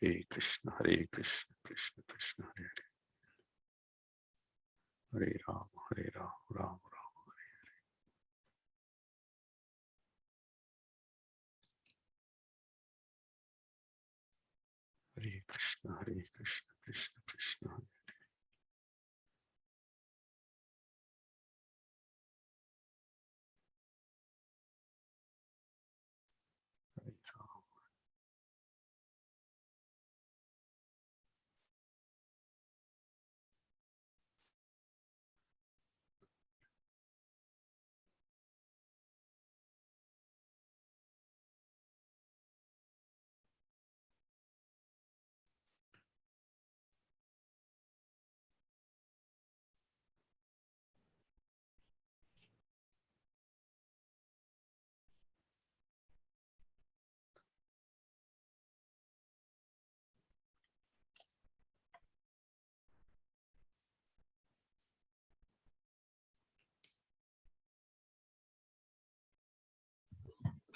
Hare Krishna, Krishna Krishna, Hare Hare, Hare Rama, Rama Rama, Hare Krishna, Krishna Krishna, Hare Rama.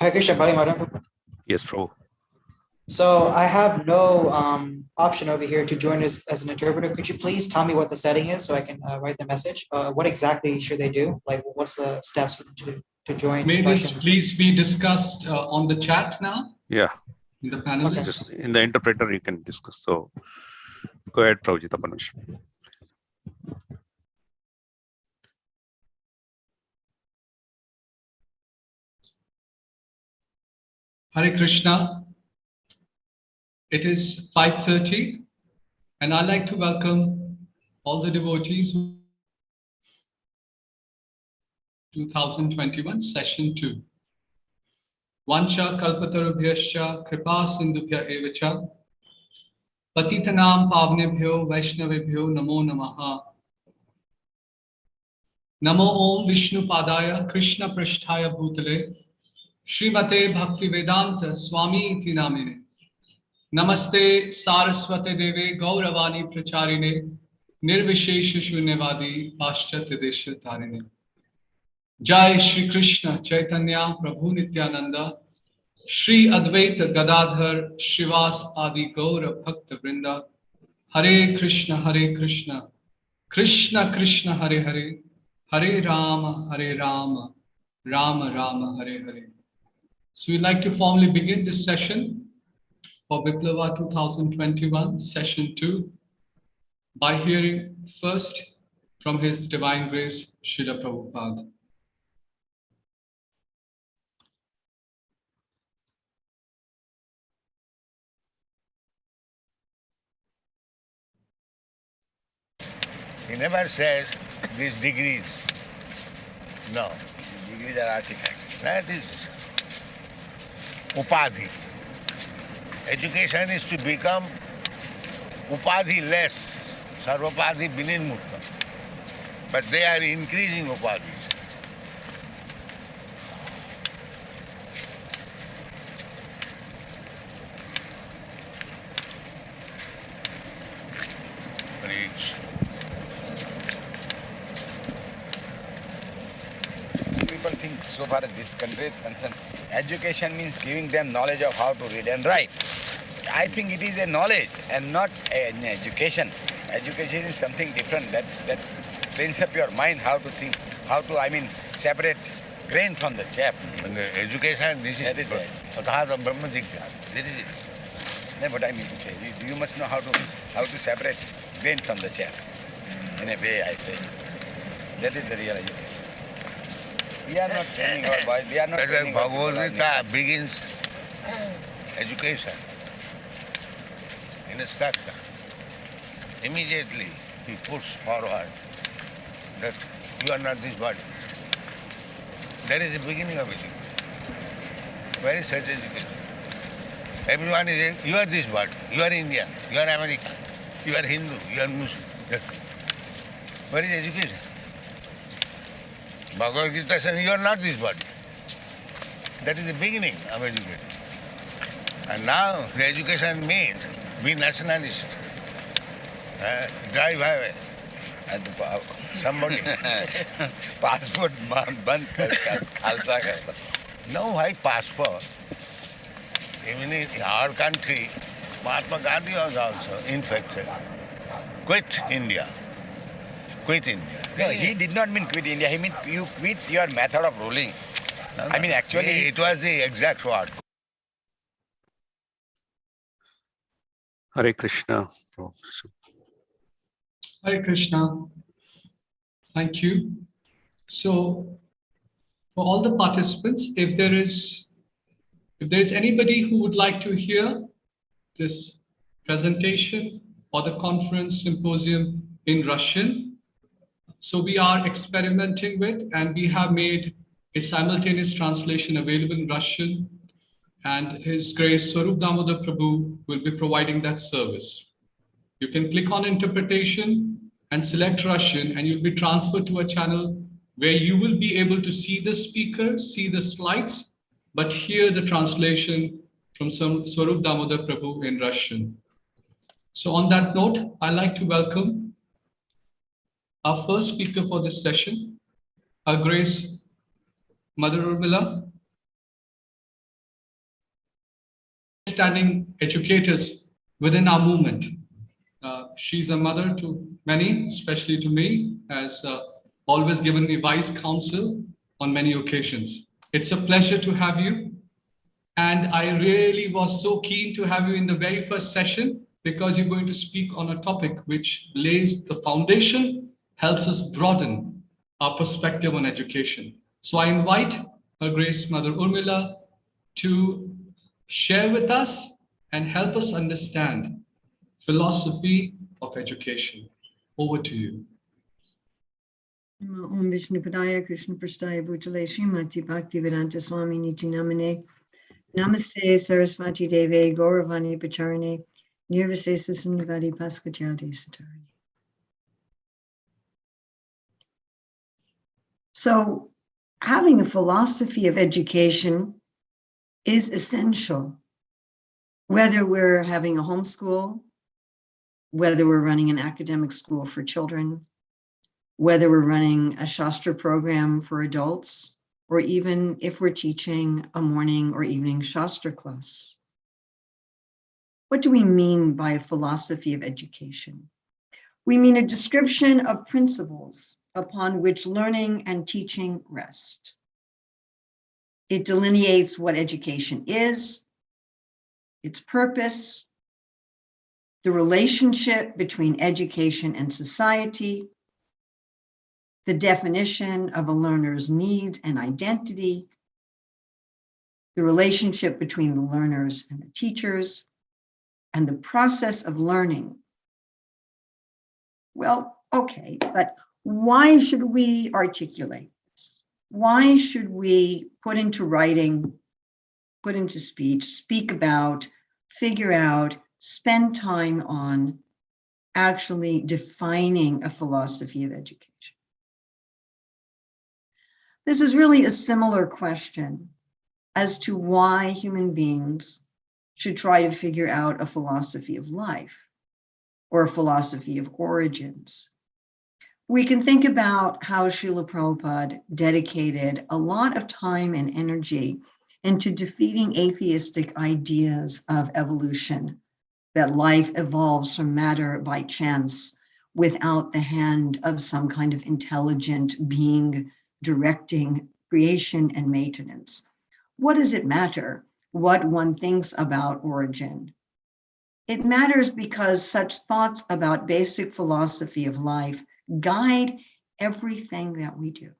Hare Krishna, Bali Madam. Yes, Prabhu. So I have no option over here to join as an interpreter. Could you please tell me what the setting is so I can write the message? What exactly should they do? Like, what's the steps to join? May this please be discussed on the chat now? Yeah. In the panelists? Just in the interpreter, you can discuss. So go ahead, Prabhupada Parmeshwar. Hare Krishna. It is 5:30, and I'd like to welcome all the devotees. 2021 session 2. Vancha kalpatarubhyascha kripa sindhubhya evacha patitanam pavnebhyo vaishnavebhyo namo namaha. Namo Om Vishnu Padaya Krishna Prasthaya Bhutale Srimate Bhaktivedanta Swami iti namine. Namaste Saraswate Deve Gauravani Pracharine Nirvishesha Shunyavadi Paschatya Desha Tarine. Jai Shri Krishna Chaitanya Prabhu Nityananda Shri Advaita Gadadhar Shivas Adi Gaura Bhakta Vrinda. Hare Krishna Krishna Krishna Hare Hare, Hare Rama Rama Rama Hare Hare. So we'd like to formally begin this session for Viplavah 2021 session 2 by hearing first from His Divine Grace Srila Prabhupada. He never says these degrees. No. Degrees are artifacts. That is upadhi. Education is to become upadhi less, sarvapadhi binirmukta. But they are increasing upadhis. People think, so far as this country is concerned, education means giving them knowledge of how to read and write. I think it is a knowledge and not an education. Education is something different. That trains up your mind how to think, separate grain from the chaff. And the education, this is Satahata Brahma Digya. This is it. That's what I mean to say. You must know how to separate grain from the chaff. In a way, I say. That is the realization. We are not training our boys. We are not training our people. Bhagavad Gita begins education in a structure. Immediately he puts forward that you are not this body. That is the beginning of education. Where is such education? Everyone is saying, you are this body, you are Indian, you are American, you are Hindu, you are Muslim. Where is education? Bhagavad Gita says, you are not this body. That is the beginning of education. And now the education means be nationalist, drive highway. And Somebody. passport band khalsa karta. No, why passport? Even in our country, Mahatma Gandhi was also infected. Quit India. Quit India. No, he did not mean quit India. He meant you quit your method of ruling. No, I mean, actually, it was the exact word. Hare Krishna. Hare Krishna. Thank you. So, for all the participants, if there is anybody who would like to hear this presentation or the conference symposium in Russian, so we are experimenting with, and we have made a simultaneous translation available in Russian, and His Grace Swarup Damodar Prabhu will be providing that service. You can click on interpretation and select Russian, and you'll be transferred to a channel where you will be able to see the speaker, see the slides, but hear the translation from Swarup Damodar Prabhu in Russian. So on that note, I'd like to welcome our first speaker for this session, Her Grace Mother Urmila, standing educators within our movement. She's a mother to many, especially to me, has always given me wise counsel on many occasions. It's a pleasure to have you. And I really was so keen to have you in the very first session because you're going to speak on a topic which lays the foundation, helps us broaden our perspective on education. So I invite Her Grace Mother Urmila to share with us and help us understand philosophy of education. Over to you. Om Vishnu Padaya Krishna Prasthaya Bhutale Srimati Bhakti Vedanta Swami Niti Namane Namaste Sarasvati Deve Gauravani Pacharane Nirvasesa Sunnivadi Paskachati Satarani. So having a philosophy of education is essential, whether we're having a homeschool, whether we're running an academic school for children, whether we're running a Shastra program for adults, or even if we're teaching a morning or evening Shastra class. What do we mean by a philosophy of education? We mean a description of principles upon which learning and teaching rest. It delineates what education is, its purpose, the relationship between education and society, the definition of a learner's needs and identity, the relationship between the learners and the teachers, and the process of learning. Well, okay, but why should we articulate this? Why should we put into writing, put into speech, speak about, figure out, spend time on actually defining a philosophy of education? This is really a similar question as to why human beings should try to figure out a philosophy of life or a philosophy of origins. We can think about how Srila Prabhupada dedicated a lot of time and energy into defeating atheistic ideas of evolution, that life evolves from matter by chance without the hand of some kind of intelligent being directing creation and maintenance. What does it matter what one thinks about origin? It matters because such thoughts about basic philosophy of life guide everything that we do.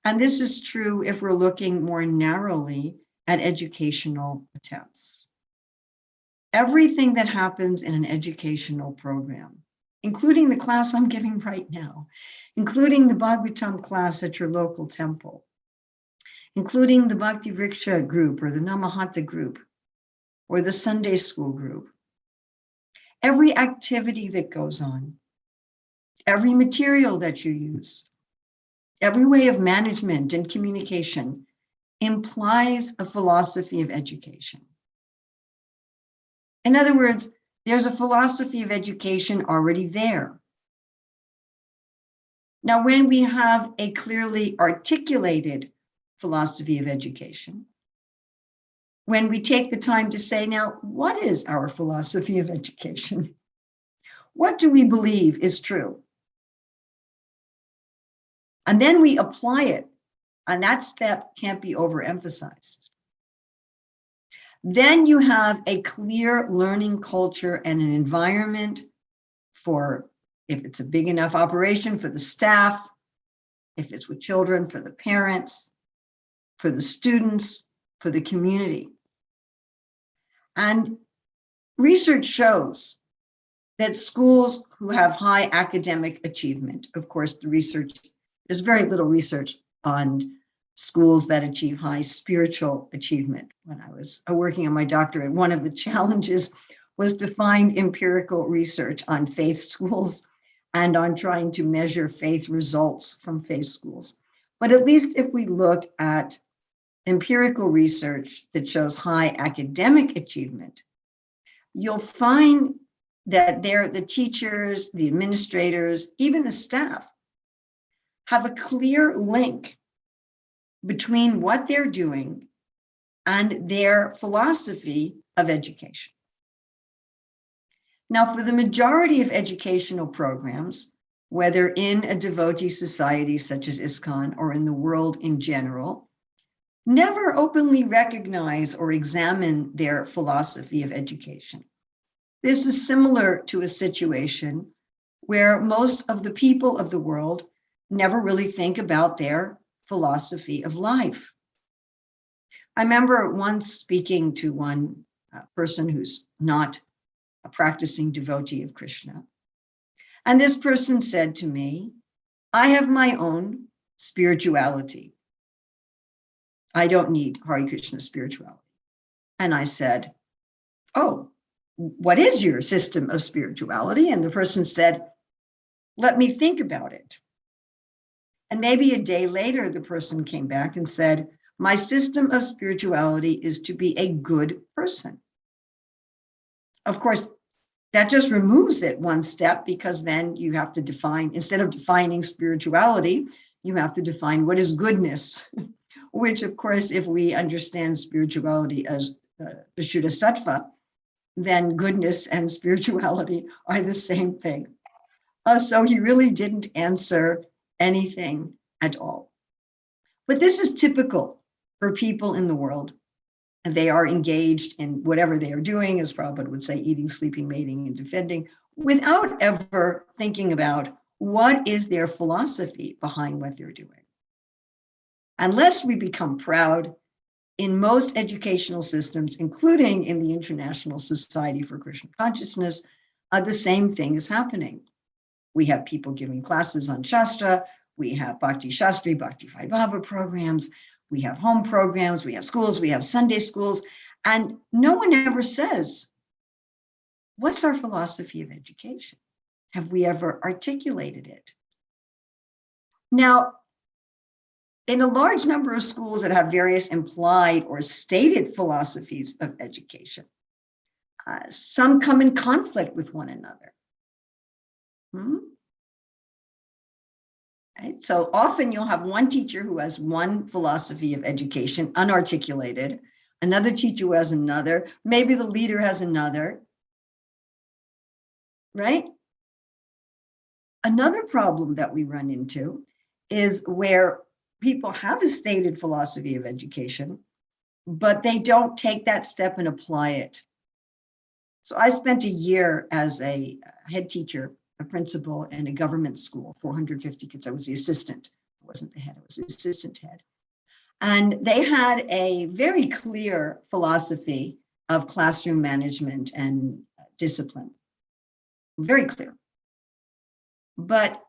And this is true if we're looking more narrowly at educational attempts. Everything that happens in an educational program, including the class I'm giving right now, including the Bhagavatam class at your local temple, including the Bhakti Vriksha group or the Namahata group or the Sunday school group. Every activity that goes on, every material that you use, every way of management and communication implies a philosophy of education. In other words, there's a philosophy of education already there. Now, when we have a clearly articulated philosophy of education, when we take the time to say, now, what is our philosophy of education? What do we believe is true? And then we apply it, and that step can't be overemphasized. Then you have a clear learning culture and an environment for, if it's a big enough operation, for the staff, if it's with children, for the parents, for the students, for the community. And research shows that schools who have high academic achievement, of course, there's very little research on schools that achieve high spiritual achievement. When I was working on my doctorate, one of the challenges was to find empirical research on faith schools and on trying to measure faith results from faith schools. But at least if we look at empirical research that shows high academic achievement, you'll find that the teachers, the administrators, even the staff have a clear link between what they're doing and their philosophy of education. Now, for the majority of educational programs, whether in a devotee society such as ISKCON or in the world in general, never openly recognize or examine their philosophy of education. This is similar to a situation where most of the people of the world never really think about their philosophy of life. I remember once speaking to one person who's not a practicing devotee of Krishna. And this person said to me, I have my own spirituality. I don't need Hare Krishna spirituality. And I said, oh, what is your system of spirituality? And the person said, let me think about it. And maybe a day later, the person came back and said, my system of spirituality is to be a good person. Of course, that just removes it one step, because then you have to define, instead of defining spirituality, you have to define what is goodness, which of course, if we understand spirituality as Vishuddha Sattva, then goodness and spirituality are the same thing. So he really didn't answer anything at all. But this is typical for people in the world. And they are engaged in whatever they are doing, as Prabhupada would say, eating, sleeping, mating, and defending, without ever thinking about what is their philosophy behind what they're doing. Unless we become proud, in most educational systems, including in the International Society for Krishna Consciousness, the same thing is happening. We have people giving classes on Shastra, we have Bhakti Shastri, Bhakti Viplavah programs, we have home programs, we have schools, we have Sunday schools, and no one ever says, what's our philosophy of education? Have we ever articulated it? Now, in a large number of schools that have various implied or stated philosophies of education, some come in conflict with one another. Right? So often you'll have one teacher who has one philosophy of education, unarticulated, another teacher who has another, maybe the leader has another, right? Another problem that we run into is where people have a stated philosophy of education, but they don't take that step and apply it. So I spent a year as a head teacher, a principal in a government school, 450 kids. I was the assistant. I wasn't the head, I was the assistant head. And they had a very clear philosophy of classroom management and discipline. Very clear. But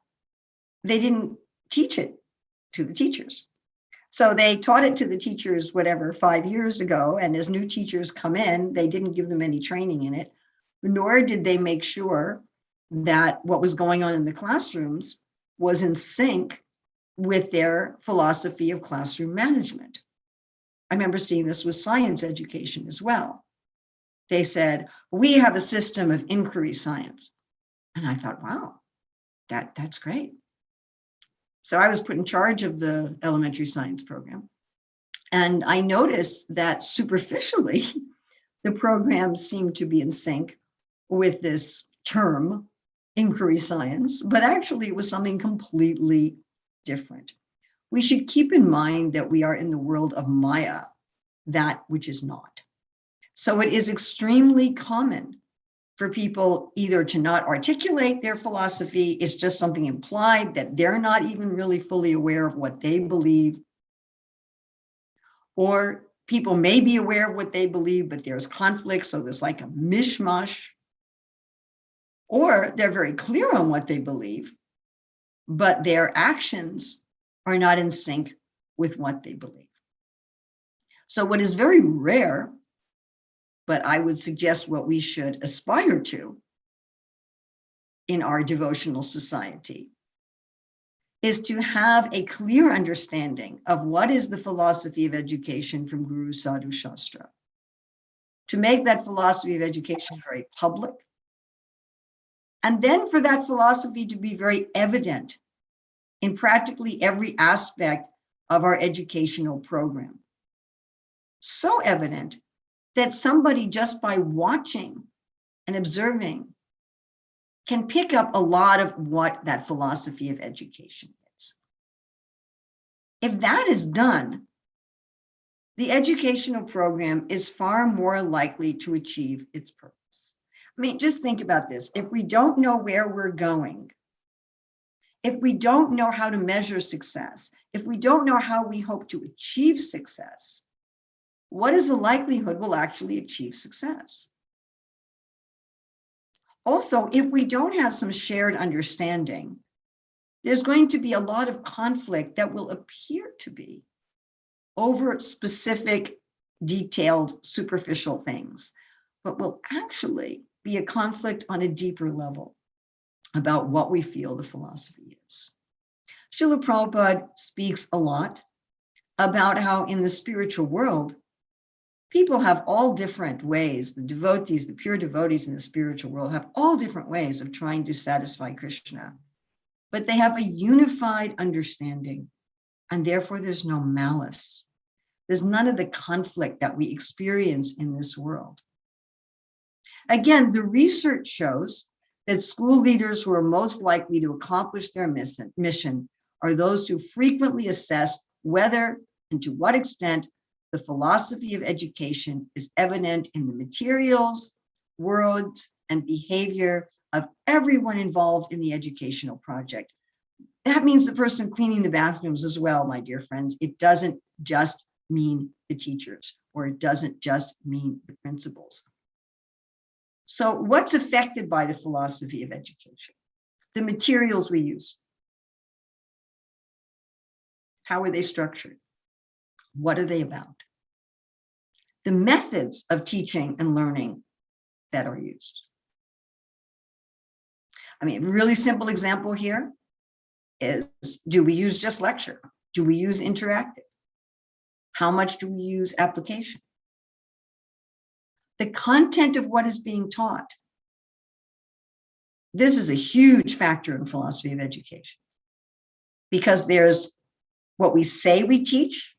they didn't teach it to the teachers. So they taught it to the teachers, 5 years ago. And as new teachers come in, they didn't give them any training in it, nor did they make sure that what was going on in the classrooms was in sync with their philosophy of classroom management. I remember seeing this with science education as well. They said, we have a system of inquiry science. And I thought, wow, that's great. So I was put in charge of the elementary science program. And I noticed that superficially, the program seemed to be in sync with this term, inquiry science, but actually it was something completely different. We should keep in mind that we are in the world of Maya, that which is not. So it is extremely common for people either to not articulate their philosophy, it's just something implied that they're not even really fully aware of what they believe, or people may be aware of what they believe, but there's conflict, so there's like a mishmash, or they're very clear on what they believe, but their actions are not in sync with what they believe. So what is very rare, but I would suggest what we should aspire to in our devotional society, is to have a clear understanding of what is the philosophy of education from Guru Sadhu Shastra, to make that philosophy of education very public, and then for that philosophy to be very evident in practically every aspect of our educational program. So evident that somebody just by watching and observing can pick up a lot of what that philosophy of education is. If that is done, the educational program is far more likely to achieve its purpose. I mean, just think about this. If we don't know where we're going, if we don't know how to measure success, if we don't know how we hope to achieve success, what is the likelihood we'll actually achieve success? Also, if we don't have some shared understanding, there's going to be a lot of conflict that will appear to be over specific, detailed, superficial things, but will actually be a conflict on a deeper level about what we feel the philosophy is. Srila Prabhupada speaks a lot about how in the spiritual world, people have all different ways, the devotees, the pure devotees in the spiritual world have all different ways of trying to satisfy Krishna, but they have a unified understanding, and therefore there's no malice. There's none of the conflict that we experience in this world. Again, the research shows that school leaders who are most likely to accomplish their mission are those who frequently assess whether and to what extent the philosophy of education is evident in the materials, words, and behavior of everyone involved in the educational project. That means the person cleaning the bathrooms as well, my dear friends. It doesn't just mean the teachers, or it doesn't just mean the principals. So what's affected by the philosophy of education? The materials we use. How are they structured? What are they about? The methods of teaching and learning that are used. I mean, a really simple example here is, do we use just lecture? Do we use interactive? How much do we use application? The content of what is being taught. This is a huge factor in philosophy of education, because there's what we say we teach,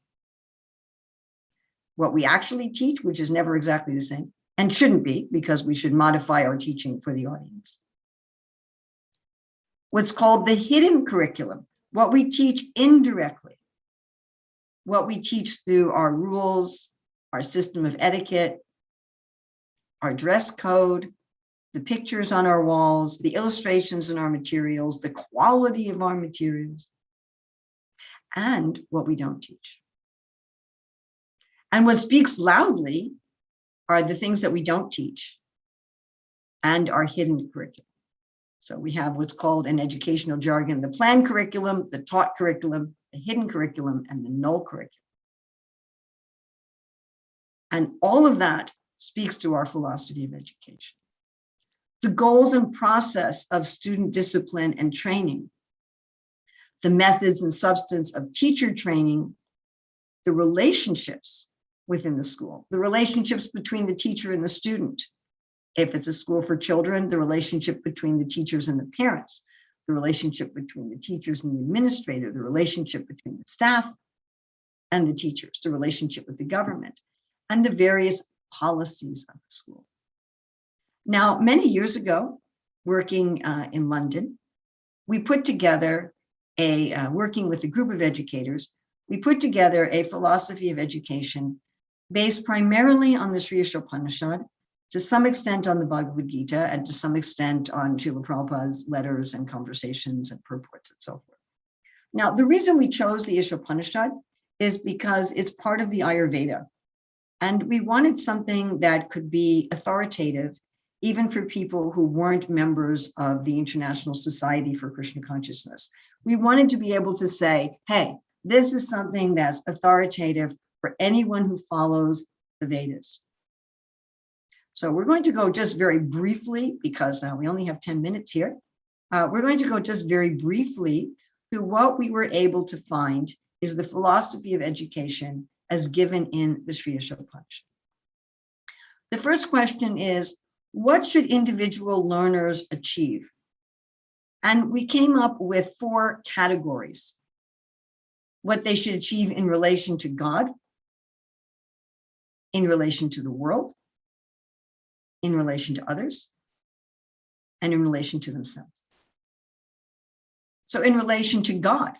what we actually teach, which is never exactly the same, and shouldn't be, because we should modify our teaching for the audience. What's called the hidden curriculum, what we teach indirectly, what we teach through our rules, our system of etiquette, our dress code, the pictures on our walls, the illustrations in our materials, the quality of our materials, and what we don't teach. And what speaks loudly are the things that we don't teach and our hidden curriculum. So we have what's called in educational jargon, the planned curriculum, the taught curriculum, the hidden curriculum, and the null curriculum. And all of that speaks to our philosophy of education. The goals and process of student discipline and training, the methods and substance of teacher training, the relationships within the school, the relationships between the teacher and the student. If it's a school for children, the relationship between the teachers and the parents, the relationship between the teachers and the administrator, the relationship between the staff, and the teachers, the relationship with the government, and the various policies of the school. Now, many years ago, working in London, we put together working with a group of educators, we put together a philosophy of education based primarily on the Sri Upanishad, to some extent on the Bhagavad Gita, and to some extent on Srila Prabhupada's letters and conversations and purports and so forth. Now, the reason we chose the Upanishad is because it's part of the Ayurveda. And we wanted something that could be authoritative, even for people who weren't members of the International Society for Krishna Consciousness. We wanted to be able to say, hey, this is something that's authoritative for anyone who follows the Vedas. So we're going to go just very briefly, because we only have 10 minutes here. We're going to go just very briefly through what we were able to find is the philosophy of education as given in the Sri Upanishad. The first question is, what should individual learners achieve? And we came up with 4 categories. What they should achieve in relation to God, in relation to the world, in relation to others, and in relation to themselves. So in relation to God,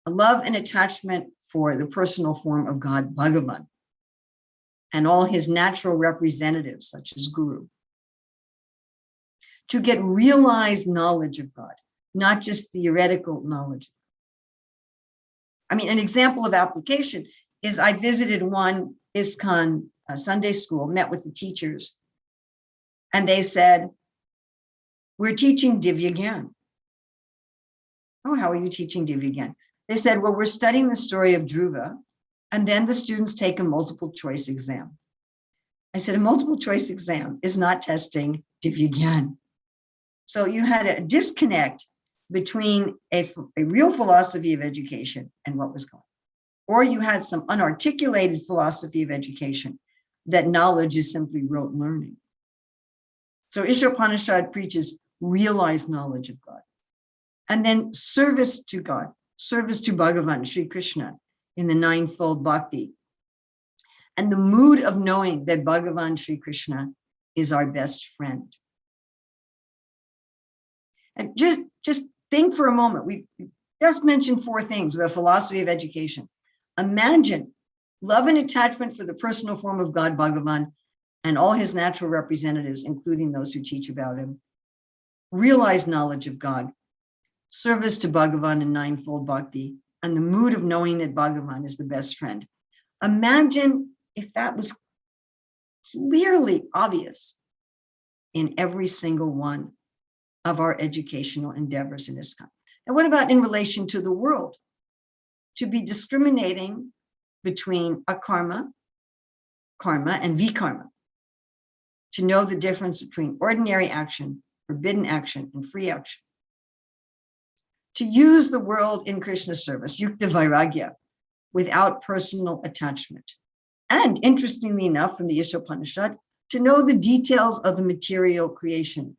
a love and attachment for the personal form of God, Bhagavan, and all his natural representatives, such as Guru. To get realized knowledge of God, not just theoretical knowledge. I mean, an example of application is I visited one ISKCON Sunday school, met with the teachers, and they said, we're teaching Divya Gyan. Oh, how are you teaching Divya Gyan? They said, well, we're studying the story of Dhruva, and then the students take a multiple choice exam. I said, a multiple choice exam is not testing Divya Gyan. So you had a disconnect between a real philosophy of education and what was going on. Or you had some unarticulated philosophy of education that knowledge is simply rote learning. So Upanishad preaches realized knowledge of God. And then service to God, service to Bhagavan, Sri Krishna, in the ninefold bhakti. And the mood of knowing that Bhagavan Sri Krishna is our best friend. And just think for a moment, we just mentioned 4 things about philosophy of education. Imagine love and attachment for the personal form of God, Bhagavan, and all his natural representatives, including those who teach about him. Realize knowledge of God, service to Bhagavan in ninefold bhakti, and the mood of knowing that Bhagavan is the best friend. Imagine if that was clearly obvious in every single one of our educational endeavors in ISKCON. And what about in relation to the world? To be discriminating between akarma, karma, and vikarma. To know the difference between ordinary action, forbidden action, and free action. To use the world in Krishna's service, yukta vairagya, without personal attachment. And interestingly enough, from the Upanishad, to know the details of the material creation,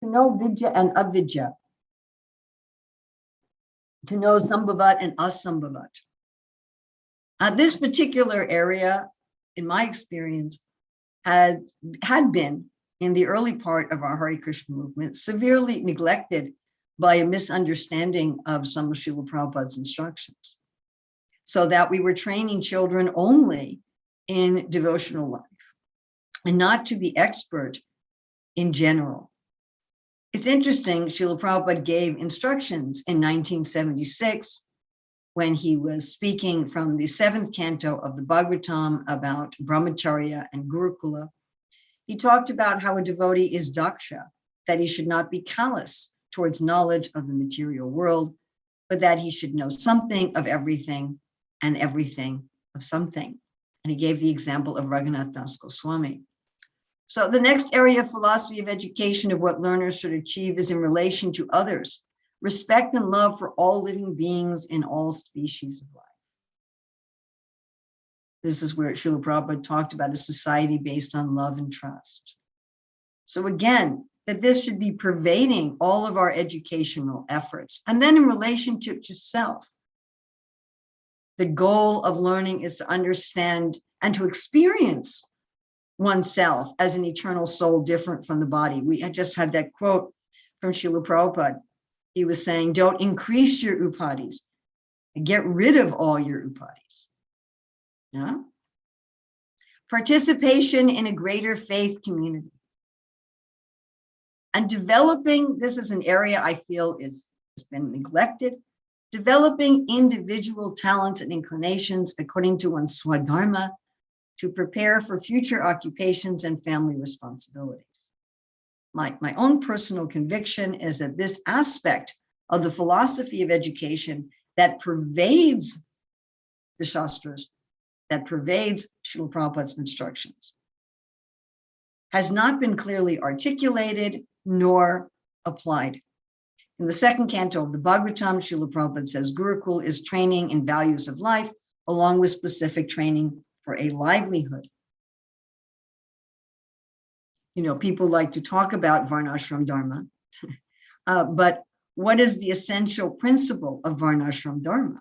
to know vidya and avidya, to know sambhavat and asambhavat. This particular area, in my experience, had been, in the early part of our Hare Krishna movement, severely neglected by a misunderstanding of some of Srila Prabhupada's instructions, so that we were training children only in devotional life and not to be expert in general. It's interesting, Srila Prabhupada gave instructions in 1976 when he was speaking from the 7th canto of the Bhagavatam about brahmacharya and gurukula. He talked about how a devotee is daksha, that he should not be callous towards knowledge of the material world, but that he should know something of everything and everything of something. And he gave the example of Raghunath Das Goswami. So the next area of philosophy of education of what learners should achieve is in relation to others. Respect and love for all living beings in all species of life. This is where Srila Prabhupada talked about a society based on love and trust. So again, that this should be pervading all of our educational efforts. And then in relation to self, The goal of learning is to understand and to experience oneself as an eternal soul different from the body. I just had that quote from Srila Prabhupada. He was saying, don't increase your upadhis, get rid of all your upadhis. Yeah? Participation in a greater faith community. And developing, this is an area I feel has been neglected, developing individual talents and inclinations according to one's swadharma to prepare for future occupations and family responsibilities. My own personal conviction is that this aspect of the philosophy of education that pervades the Shastras, that pervades Srila Prabhupada's instructions, has not been clearly articulated nor applied. In the second canto of the Bhagavatam, Srila Prabhupada says Gurukul is training in values of life, along with specific training for a livelihood. You know, people like to talk about Varnashram Dharma, but what is the essential principle of Varnashram Dharma?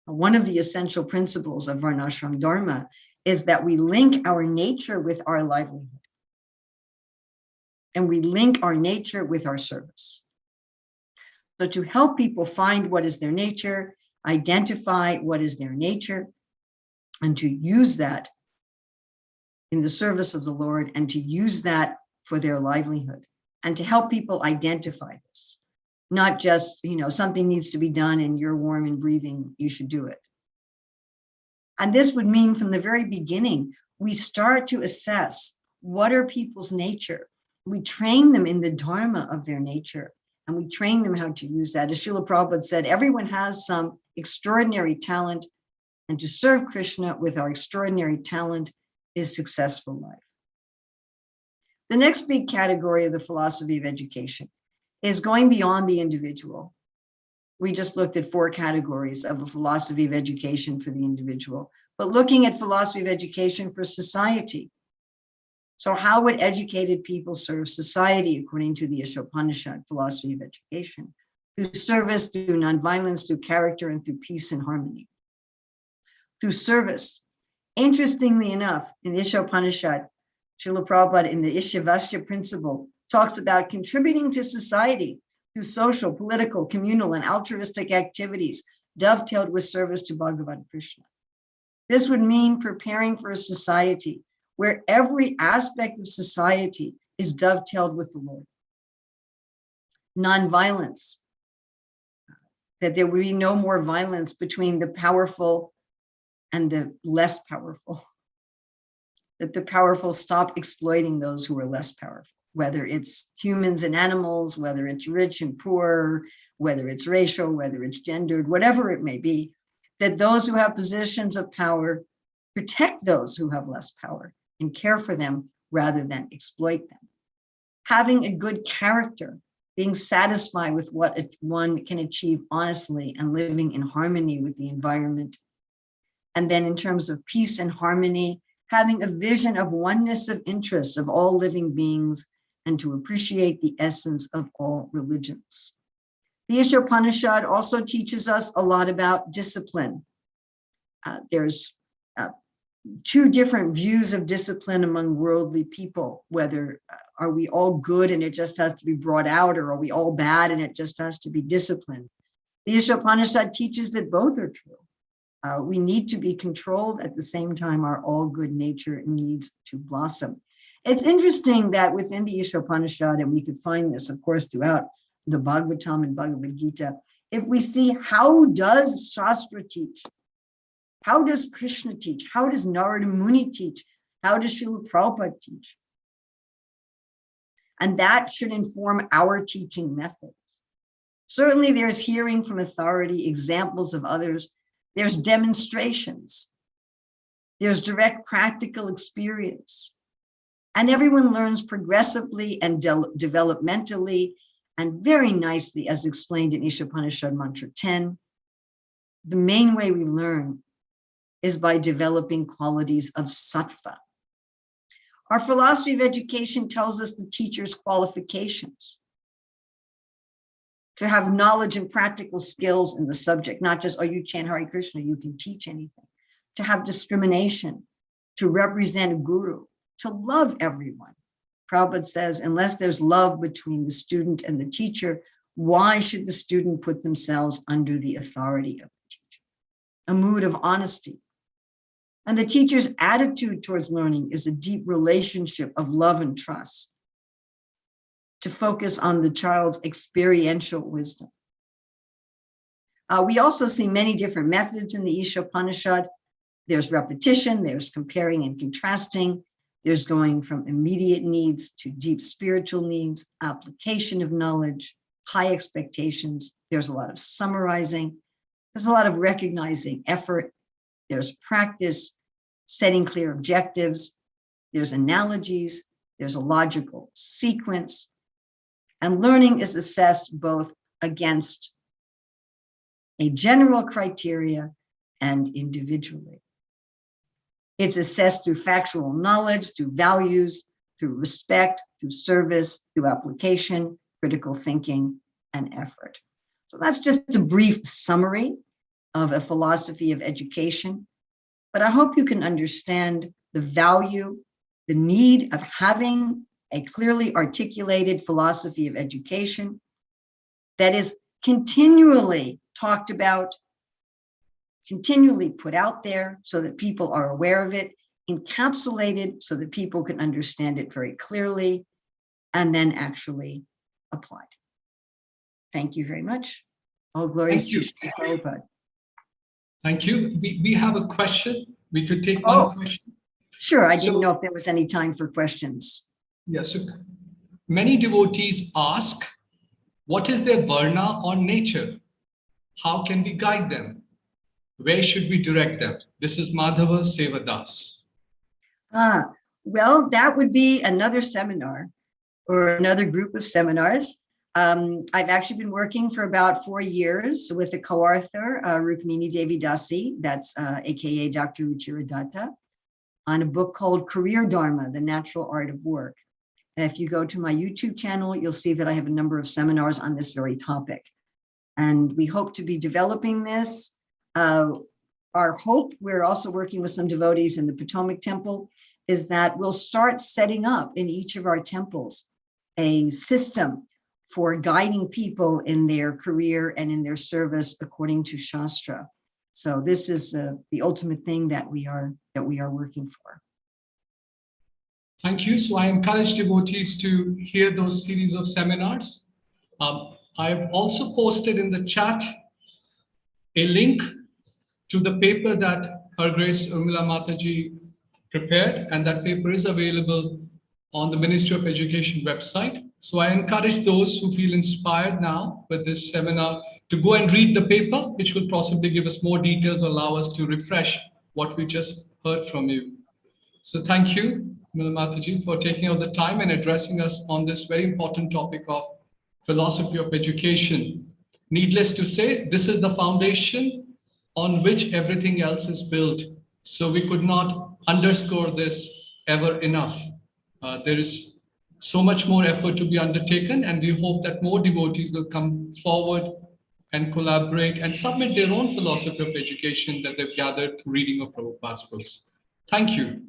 One of the essential principles of Varnashram Dharma is that we link our nature with our livelihood. And we link our nature with our service. So to help people find what is their nature, identify what is their nature, and to use that in the service of the Lord, and to use that for their livelihood, and to help people identify this. Not just, you know, something needs to be done and you're warm and breathing, you should do it. And this would mean from the very beginning, we start to assess what are people's nature. We train them in the dharma of their nature, and we train them how to use that. As Srila Prabhupada said, everyone has some extraordinary talent, and to serve Krishna with our extraordinary talent is successful life. The next big category of the philosophy of education is going beyond the individual. We just looked at 4 categories of a philosophy of education for the individual, but looking at philosophy of education for society. So how would educated people serve society according to the Ishopanishad philosophy of education? Through service, through nonviolence, through character, and through peace and harmony. Through service. Interestingly enough, in the Ishopanishad, Srila Prabhupada in the Ishyavasya principle talks about contributing to society through social, political, communal, and altruistic activities dovetailed with service to Bhagavan Krishna. This would mean preparing for a society where every aspect of society is dovetailed with the Lord. Nonviolence, that there would be no more violence between the powerful and the less powerful. That the powerful stop exploiting those who are less powerful, whether it's humans and animals, whether it's rich and poor, whether it's racial, whether it's gendered, whatever it may be, that those who have positions of power protect those who have less power and care for them rather than exploit them. Having a good character, being satisfied with what one can achieve honestly and living in harmony with the environment. And then in terms of peace and harmony, having a vision of oneness of interests of all living beings and to appreciate the essence of all religions. The Ishopanishad also teaches us a lot about discipline. There's 2 different views of discipline among worldly people, whether are we all good and it just has to be brought out, or are we all bad and it just has to be disciplined? The Ishopanishad teaches that both are true. We need to be controlled at the same time our all good nature needs to blossom. It's interesting that within the Ishopanishad, and we could find this, of course, throughout the Bhagavatam and Bhagavad Gita, if we see how does Shastra teach, how does Krishna teach, how does Narada Muni teach, how does Srila Prabhupada teach? And that should inform our teaching methods. Certainly there's hearing from authority, examples of others, there's demonstrations, there's direct practical experience, and everyone learns progressively and developmentally and very nicely, as explained in Ishopanishad Mantra 10. The main way we learn is by developing qualities of sattva. Our philosophy of education tells us the teacher's qualifications. to have knowledge and practical skills in the subject, not just, oh, you chant Hare Krishna, you can teach anything. To have discrimination, to represent a guru, to love everyone. Prabhupada says, unless there's love between the student and the teacher, why should the student put themselves under the authority of the teacher? A mood of honesty. And the teacher's attitude towards learning is a deep relationship of love and trust, to focus on the child's experiential wisdom. We also see many different methods in the Isha Upanishad. There's repetition, there's comparing and contrasting, there's going from immediate needs to deep spiritual needs, application of knowledge, high expectations. There's a lot of summarizing. There's a lot of recognizing effort. There's practice, setting clear objectives. There's analogies. There's a logical sequence. And learning is assessed both against a general criteria and individually. It's assessed through factual knowledge, through values, through respect, through service, through application, critical thinking, and effort. So that's just a brief summary of a philosophy of education. But I hope you can understand the value, the need of having a clearly articulated philosophy of education that is continually talked about, continually put out there so that people are aware of it, encapsulated so that people can understand it very clearly, and then actually applied. Thank you very much. All glories to Srila Prabhupada. Thank you. We have a question. We could take Oh, one question. Sure, I didn't know if there was any time for questions. Yes. So many devotees ask, what is their varna or nature? How can we guide them? Where should we direct them? This is Madhava Sevadas. Well, that would be another seminar or another group of seminars. I've actually been working for about 4 years with a co-author, Rukmini Devi Dasi, that's AKA Dr. Ruchira Datta, on a book called Career Dharma, The Natural Art of Work. And if you go to my YouTube channel, you'll see that I have a number of seminars on this very topic. And we hope to be developing this. Our hope, we're also working with some devotees in the Potomac Temple, is that we'll start setting up in each of our temples a system for guiding people in their career and in their service according to Shastra. So this is the ultimate thing that we are working for. Thank you. So I encourage devotees to hear those series of seminars. I've also posted in the chat a link to the paper that Her Grace Urmila Mataji prepared, and that paper is available on the Ministry of Education website. So I encourage those who feel inspired now with this seminar to go and read the paper, which will possibly give us more details, allow us to refresh what we just heard from you. So thank you, Urmila Mataji, for taking out the time and addressing us on this very important topic of philosophy of education. Needless to say, this is the foundation on which everything else is built. So we could not underscore this ever enough. There is so much more effort to be undertaken, and we hope that more devotees will come forward and collaborate and submit their own philosophy of education that they've gathered through reading of Prabhupada's books. Thank you.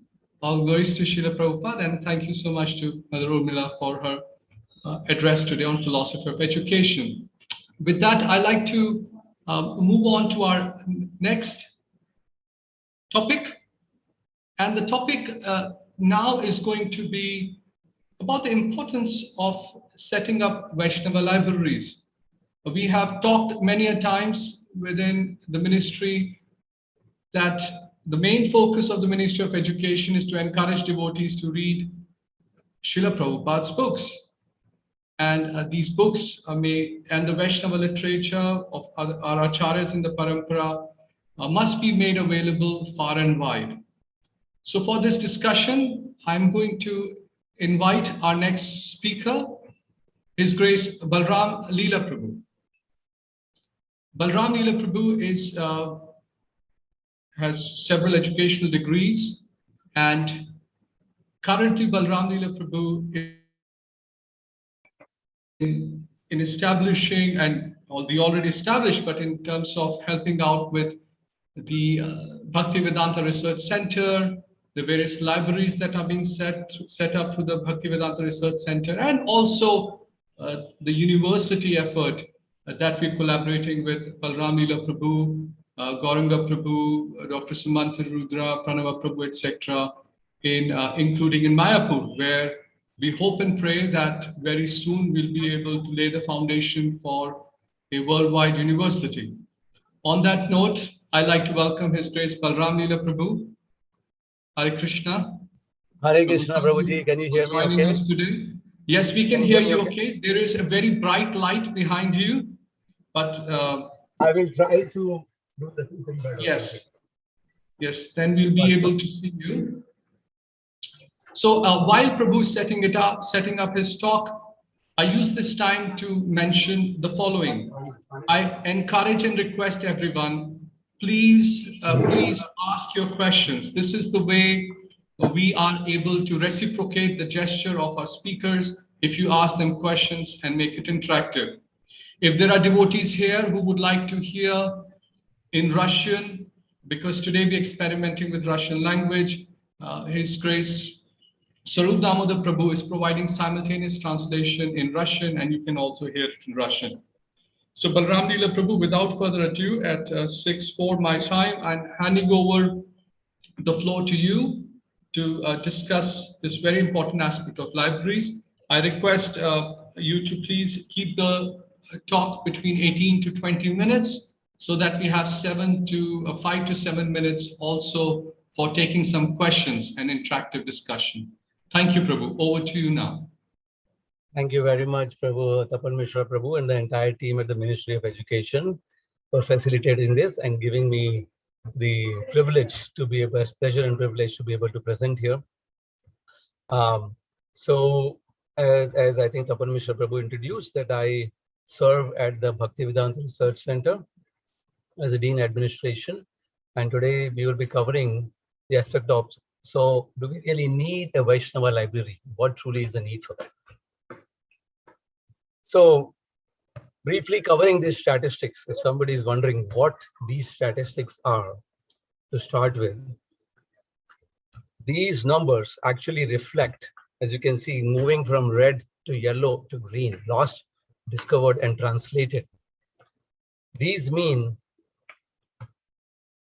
All glories to Srila Prabhupada, and thank you so much to Mother Urmila for her address today on philosophy of education. With that, I'd like to move on to our next topic. And the topic now is going to be about the importance of setting up Vaishnava libraries. We have talked many a times within the ministry that the main focus of the Ministry of Education is to encourage devotees to read Srila Prabhupada's books. And these books and the Vaishnava literature of our acharyas in the parampara must be made available far and wide. So for this discussion, I'm going to invite our next speaker, His Grace Balram Leela Prabhu. Balram Leela Prabhu has several educational degrees, and currently Balram Leela Prabhu is in in establishing and or the already established, but in terms of helping out with the Bhaktivedanta Research Center, the various libraries that are being set up through the Bhaktivedanta Research Center, and also the university effort that we're collaborating with Balram Leela Prabhu, Gauranga Prabhu, Dr. Sumanta Rudra, Pranava Prabhu, etc., including in Mayapur, where we hope and pray that very soon we'll be able to lay the foundation for a worldwide university. On that note, I'd like to welcome His Grace Balram Leela Prabhu. Hare Krishna. Hare Krishna, Prabhuji. Can you hear me Joining okay? us today. Yes, we can hear you okay. There is a very bright light behind you, but I will try to do the thing better. yes, yes, then we'll be able to see you. So while Prabhu is setting up his talk, I use this time to mention the following. I encourage and request everyone, please ask your questions. This is the way we are able to reciprocate the gesture of our speakers if you ask them questions and make it interactive. If there are devotees here who would like to hear in Russian, because today we're experimenting with Russian language, His Grace Swarup Damodar Prabhu is providing simultaneous translation in Russian, and you can also hear it in Russian. So Balram Leela Prabhu, without further ado, at 6:04 my time, I'm handing over the floor to you to discuss this very important aspect of libraries. I request you to please keep the talk between 18 to 20 minutes so that we have 5 to 7 minutes also for taking some questions and interactive discussion. Thank you, Prabhu. Over to you now. Thank you very much, Prabhu, Tapan Mishra Prabhu, and the entire team at the Ministry of Education for facilitating this and giving me the privilege to be able, pleasure and privilege to be able to present here. So as I think Tapan Mishra Prabhu introduced, that I serve at the Bhaktivedanta Research Center as a Dean Administration. And today we will be covering the aspect of, so do we really need a Vaishnava library? What truly is the need for that? So briefly covering these statistics, if somebody is wondering what these statistics are to start with, these numbers actually reflect, as you can see, moving from red to yellow to green, lost, discovered, and translated. These mean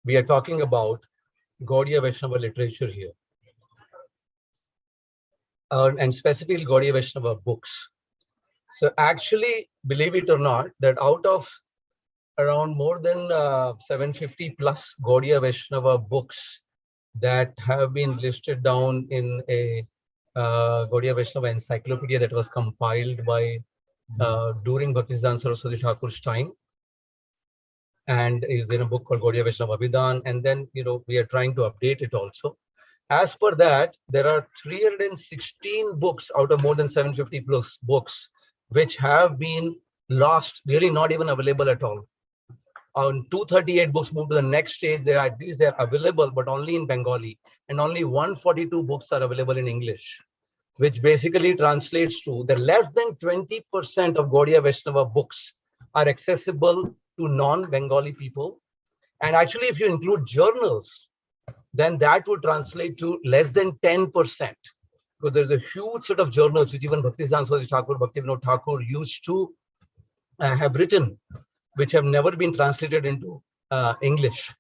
we are talking about Gaudiya Vaishnava literature here, and specifically Gaudiya Vaishnava books. So actually, believe it or not, that out of around more than 750 plus Gaudiya Vaishnava books that have been listed down in a Gaudiya Vaishnava encyclopedia that was compiled by during Bhaktisiddhanta Saraswati Thakur's time, and is in a book called Gaudiya Vaishnava Abhidan, and then we are trying to update it also. As per that, there are 316 books out of more than 750 plus books which have been lost, really not even available at all. On 238 books moved to the next stage. These are available, but only in Bengali, and only 142 books are available in English, which basically translates to that less than 20% of Gaudiya Vaishnava books are accessible to non-Bengali people. And actually, if you include journals, then that would translate to less than 10%. Because there's a huge set of journals which even Bhaktisiddhanta Saraswati Thakur, Bhaktivinoda Thakur used to have written, which have never been translated into English.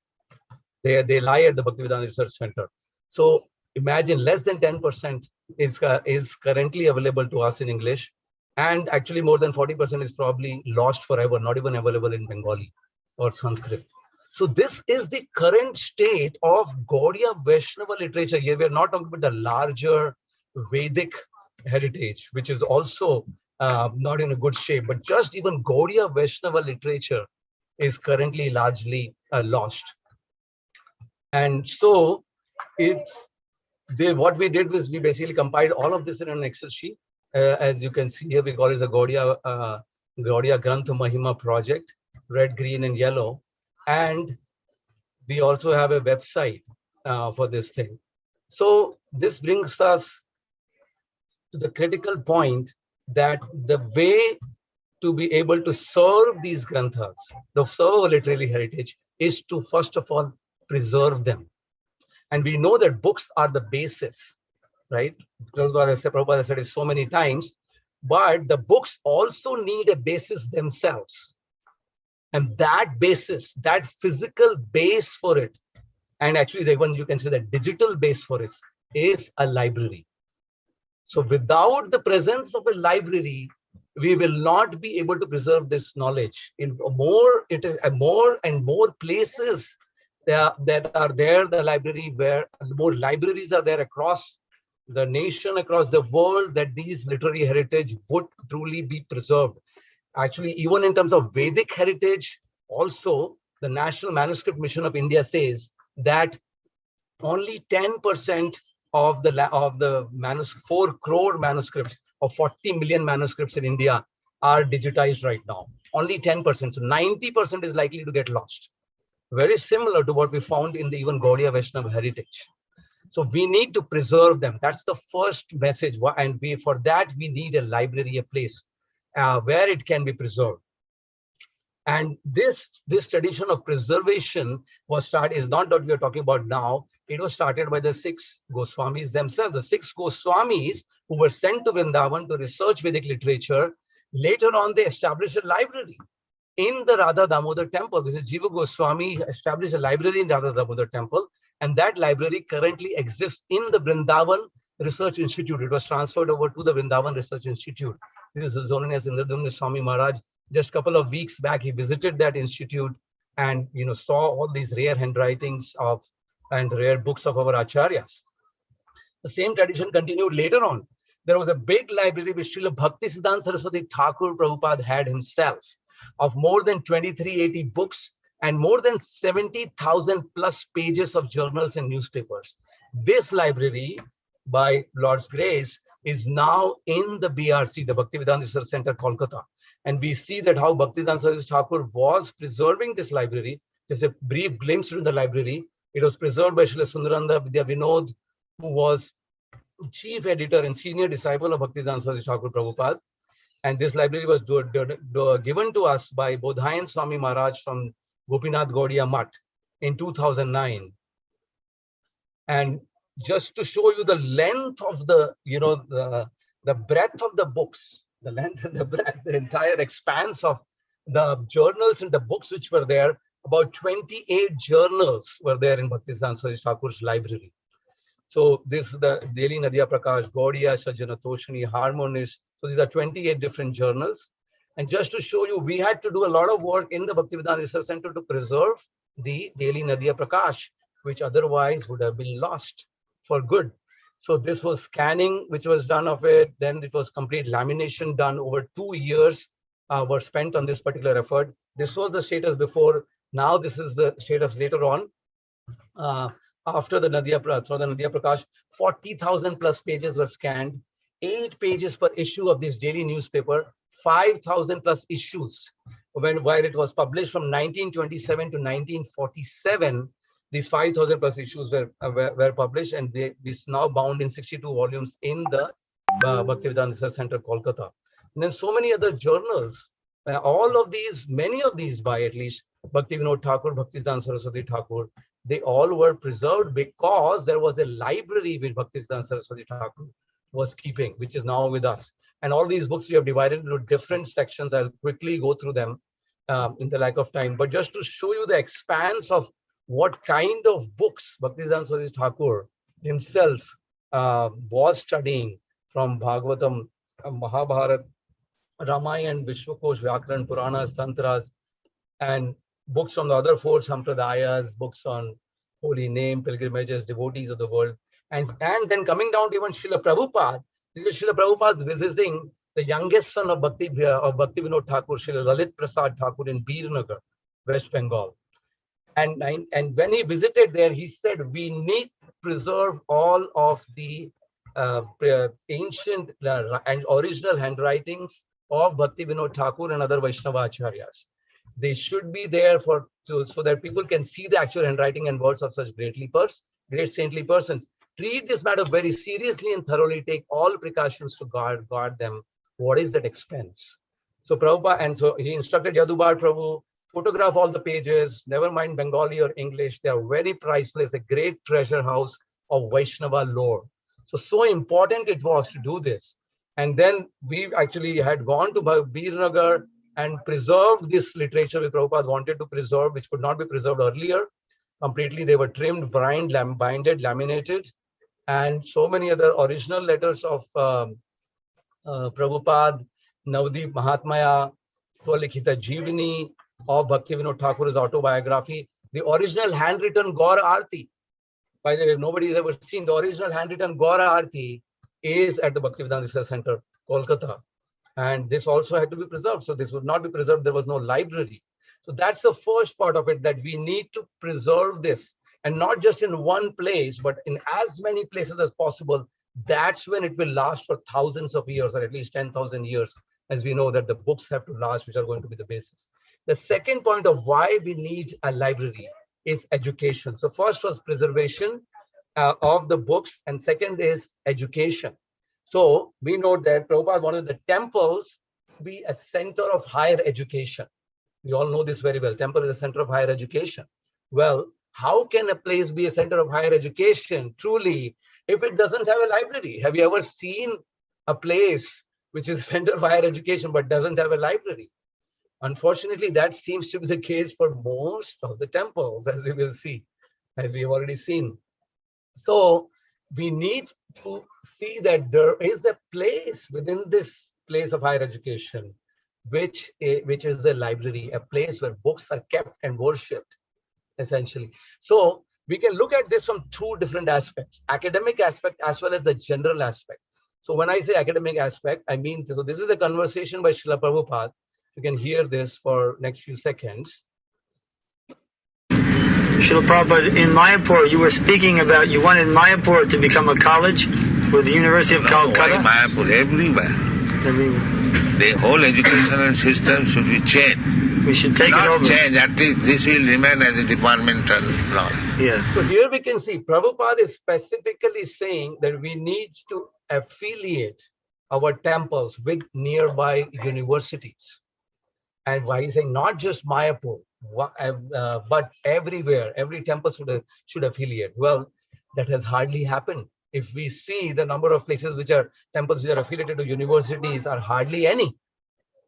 They lie at the Bhaktivedanta Research Center. So imagine less than 10% is currently available to us in English, and actually more than 40% is probably lost forever, not even available in Bengali or Sanskrit. So this is the current state of Gaudiya Vaishnava literature. Here we are not talking about the larger Vedic heritage, which is also not in a good shape, but just even Gaudiya Vaishnava literature is currently largely lost. And so what we did was we basically compiled all of this in an Excel sheet. As you can see here, we call it the Gaudiya Grantha Mahima project, red, green, and yellow. And we also have a website for this thing. So this brings us to the critical point that the way to be able to serve these granthas, the serve literary heritage, is to first of all preserve them. And we know that books are the basis, right? Prabhupada said it so many times, but the books also need a basis themselves. And that basis, that physical base for it, and actually the one you can say the digital base for it, is a library. So without the presence of a library, we will not be able to preserve this knowledge. In more, it is more and more places that are there, the library, where more libraries are there across the nation, across the world, that these literary heritage would truly be preserved. Actually, even in terms of Vedic heritage, also the National Manuscript Mission of India says that only 10% of the 4 crore manuscripts of 40 million manuscripts in India are digitized right now. Only 10%. So 90% is likely to get lost. Very similar to what we found in the even Gaudiya Vaishnava heritage. So we need to preserve them. That's the first message. And for that, we need a library, a place where it can be preserved. And this tradition of preservation is not what we are talking about now. It was started by the 6 Goswamis themselves. The 6 Goswamis who were sent to Vrindavan to research Vedic literature. Later on, they established a library in the Radha Damodar temple. This is Jiva Goswami established a library in Radha Damodar temple. And that library currently exists in the Vrindavan Research Institute. It was transferred over to the Vrindavan Research Institute. This is known as Indradumna Swami Maharaj. Just a couple of weeks back, he visited that institute and saw all these rare handwritings and rare books of our acharyas. The same tradition continued later on. There was a big library which Srila Bhaktisiddhanta Saraswati Thakur Prabhupada had himself, of more than 2380 books and more than 70,000 plus pages of journals and newspapers. This library, by Lord's grace, is now in the BRC, the Bhaktivedanta Research Center, Kolkata. And we see that how Bhaktisiddhanta Saraswati Thakur was preserving this library. Just a brief glimpse into the library. It was preserved by Srila Sundaranda Vidya Vinod, who was chief editor and senior disciple of Bhaktisiddhanta Saraswati Thakur Prabhupada. And this library was given to us by Bodhayan Swami Maharaj from Gopinath Gaudiya Mutt in 2009. And just to show you the length of the breadth of the books, the length and the breadth, the entire expanse of the journals and the books which were there, about 28 journals were there in Bhaktisiddhanta Saraswati Thakur's library. So this is the Daily Nadya Prakash, Gaudiya, Sajjana Toshani, Harmonist. So these are 28 different journals. And just to show you, we had to do a lot of work in the Bhaktivedanta Research Center to preserve the Daily Nadya Prakash, which otherwise would have been lost for good. So this was scanning, which was done of it. Then it was complete lamination done. Over 2 years were spent on this particular effort. This was the status before. Now this is the status later on. After the Nadya Prakash, 40,000 plus pages were scanned. 8 pages per issue of this daily newspaper. 5,000 plus issues. While it was published from 1927 to 1947, these 5,000 plus issues were published, and this now bound in 62 volumes in the Bhaktivedanta Research Center, Kolkata. And then so many other journals, many of these by at least Bhaktivinoda Thakur, Bhaktisiddhanta Saraswati Thakur, they all were preserved because there was a library which Bhaktisiddhanta Saraswati Thakur was keeping, which is now with us. And all these books we have divided into different sections. I'll quickly go through them in the lack of time. But just to show you the expanse of what kind of books Bhaktisiddhanta Saraswati Thakur himself was studying, from Bhagavatam, Mahabharata, Ramayana, Vishwakosh, Vyakaran, Puranas, Tantras, and books from the other 4 Sampradayas, books on holy name, pilgrimages, devotees of the world. And then coming down to even Srila Prabhupada, this is Srila Prabhupada visiting the youngest son of Bhaktivinoda Thakur, Srila Lalit Prasad Thakur in Birnagar, West Bengal. And when he visited there, he said, we need to preserve all of the ancient and original handwritings of Bhaktivinoda Thakur and other Vaishnava acharyas. They should be there so that people can see the actual handwriting and words of such great saintly persons. Treat this matter very seriously and thoroughly. Take all precautions to guard them. What is that expense? So Prabhupada, and so he instructed Yadubar Prabhu, photograph all the pages, never mind Bengali or English. They are very priceless, a great treasure house of Vaishnava lore. So important it was to do this. And then we actually had gone to Birnagar and preserved this literature which Prabhupada wanted to preserve, which could not be preserved earlier. Completely, they were trimmed, binded, laminated, and so many other original letters of Prabhupada, Navdeep Mahatmaya, Twalikhita Jivani, of Bhaktivinoda Thakur's autobiography, the original handwritten Gaur Arti. By the way, nobody has ever seen the original handwritten Gaur Arti is at the Bhaktivedanta Research Center, Kolkata. And this also had to be preserved. So this would not be preserved. There was no library. So that's the first part of it, that we need to preserve this, and not just in one place, but in as many places as possible. That's when it will last for thousands of years, or at least 10,000 years, as we know that the books have to last, which are going to be the basis. The second point of why we need a library is education. So first was preservation of the books, and second is education. So we know that Prabhupada wanted the temples to be a center of higher education. We all know this very well. Temple is a center of higher education. Well, how can a place be a center of higher education truly if it doesn't have a library? Have you ever seen a place which is a center of higher education but doesn't have a library? Unfortunately, that seems to be the case for most of the temples, as we will see, as we have already seen. So we need to see that there is a place within this place of higher education, which is the library, a place where books are kept and worshipped, essentially. So we can look at this from two different aspects, academic aspect as well as the general aspect. So when I say academic aspect, I mean, so this is a conversation by Srila Prabhupada. You can hear this for next few seconds. Srila Prabhupada, in Mayapur, you were speaking about you wanted Mayapur to become a college with the University of Calcutta. Why Mayapur? Everywhere. The whole educational system should be changed. We should take it over. Not change, at least this will remain as a departmental law. Yes. So here we can see Prabhupada is specifically saying that we need to affiliate our temples with nearby universities. And why he's saying not just Mayapur, but everywhere, every temple should affiliate. Well, that has hardly happened. If we see the number of places which are temples which are affiliated to universities are hardly any.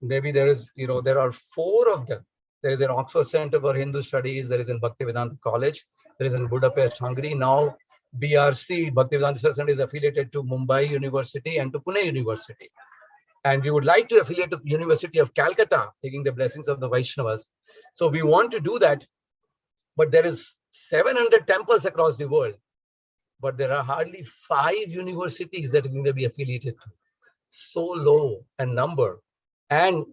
Maybe there is, there are 4 of them. There is an Oxford Center for Hindu Studies. There is in Bhaktivedanta College. There is in Budapest, Hungary. Now, BRC, Bhaktivedanta Center, is affiliated to Mumbai University and to Pune University. And we would like to affiliate to University of Calcutta, taking the blessings of the Vaishnavas. So we want to do that. But there is 700 temples across the world. But there are hardly 5 universities that we may be affiliated to. So low a number. And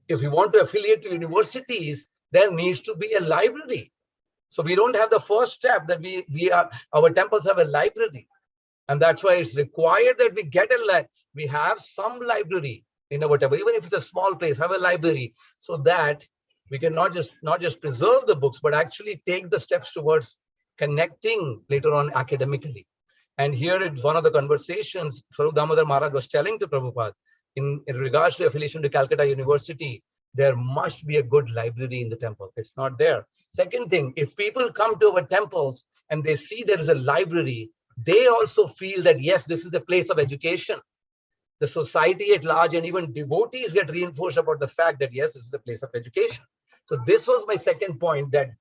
if we want to affiliate to universities, there needs to be a library. So we don't have the first step that our temples have a library. And that's why it's required that we get we have some library in our temple, even if it's a small place, have a library, so that we can not just preserve the books, but actually take the steps towards connecting later on academically. And here it's one of the conversations Swarup Damodar Maharaj was telling to Prabhupada in regards to affiliation to Calcutta University. There must be a good library in the temple. It's not there. Second thing, if people come to our temples and they see there is a library, they also feel that, yes, this is a place of education. The society at large and even devotees get reinforced about the fact that, yes, this is a place of education. So this was my second point, that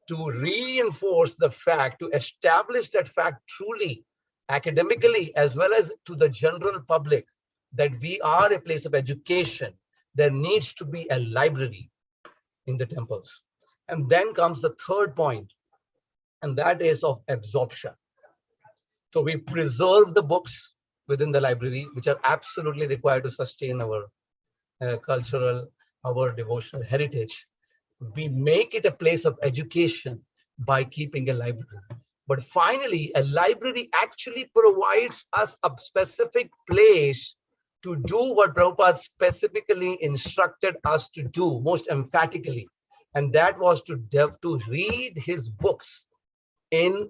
to reinforce the fact, to establish that fact truly academically as well as to the general public, that we are a place of education, there needs to be a library in the temples. And then comes the third point, and that is of absorption. So we preserve the books within the library, which are absolutely required to sustain our cultural, our devotional heritage. We make it a place of education by keeping a library. But finally, a library actually provides us a specific place to do what Prabhupada specifically instructed us to do, most emphatically. And that was to read his books in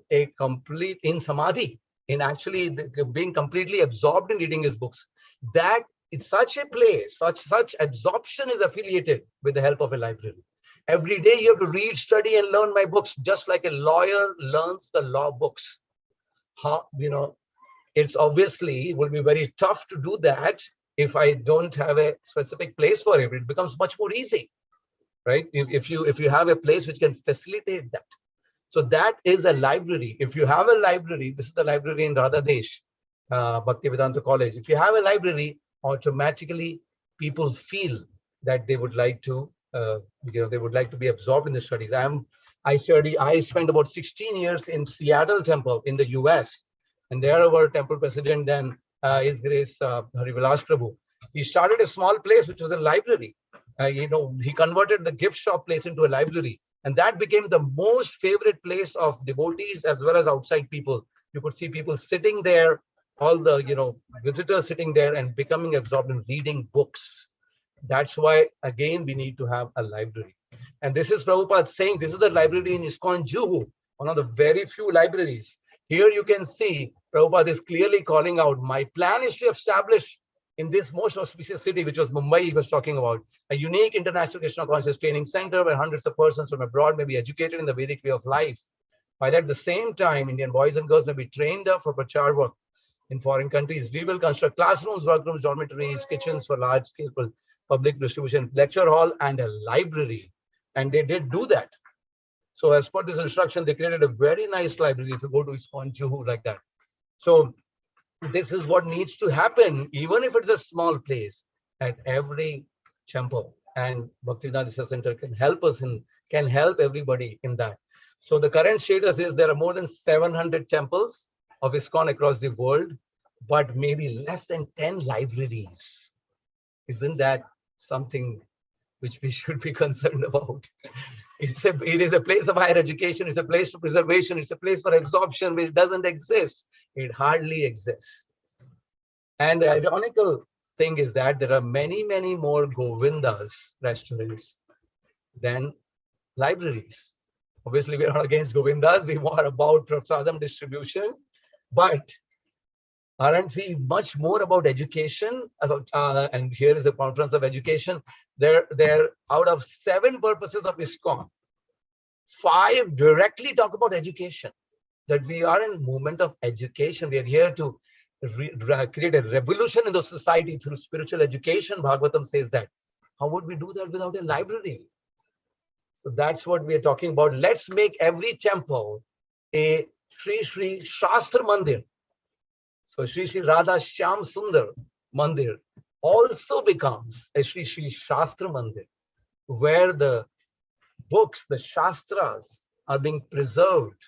samadhi, in actually being completely absorbed in reading his books. That it's such a place, such absorption is affiliated with the help of a library. Every day you have to read, study, and learn my books, just like a lawyer learns the law books. It's obviously will be very tough to do that if I don't have a specific place for it. It becomes much more easy, right? If you have a place which can facilitate that. So that is a library. If you have a library, this is the library in Radhadesh, Bhaktivedanta College. If you have a library, automatically people feel that they would like to, they would like to be absorbed in the studies. I spent about 16 years in Seattle Temple in the US, and there our temple president then, His Grace Harivilas Prabhu. He started a small place which was a library. He converted the gift shop place into a library, and that became the most favorite place of devotees as well as outside people. You could see people sitting there, all the visitors sitting there and becoming absorbed in reading books. That's why, again, we need to have a library. And this is Prabhupada saying, this is the library in ISKCON Juhu, one of the very few libraries. Here you can see Prabhupada is clearly calling out, my plan is to establish in this most auspicious city, which was Mumbai he was talking about, a unique international Krishna conscious training center where hundreds of persons from abroad may be educated in the Vedic way of life. While at the same time, Indian boys and girls may be trained up for prachar work in foreign countries. We will construct classrooms, workrooms, dormitories, kitchens for large-scale public distribution, lecture hall, and a library. And they did do that. So as per this instruction, they created a very nice library if you go to ISKCON Juhu like that. So this is what needs to happen, even if it's a small place, at every temple. And Bhaktivedanta Research Center can help us can help everybody in that. So the current status is there are more than 700 temples of ISKCON across the world, but maybe less than 10 libraries. Isn't that something which we should be concerned about? It is a place of higher education. It's a place for preservation. It's a place for absorption, which doesn't exist. It hardly exists. And the ironical thing is that there are many, many more Govindas restaurants than libraries. Obviously, we are not against Govindas. We are about prasadam distribution. But aren't we much more about education? And here is a conference of education. There out of 7 purposes of ISKCON, 5 directly talk about education. That we are in a movement of education. We are here to create a revolution in the society through spiritual education. Bhagavatam says that. How would we do that without a library? So that's what we are talking about. Let's make every temple a Sri Shastra Mandir. So Sri Radha Shyam Sundar Mandir also becomes a Sri Shastra Mandir, where the books, the Shastras, are being preserved,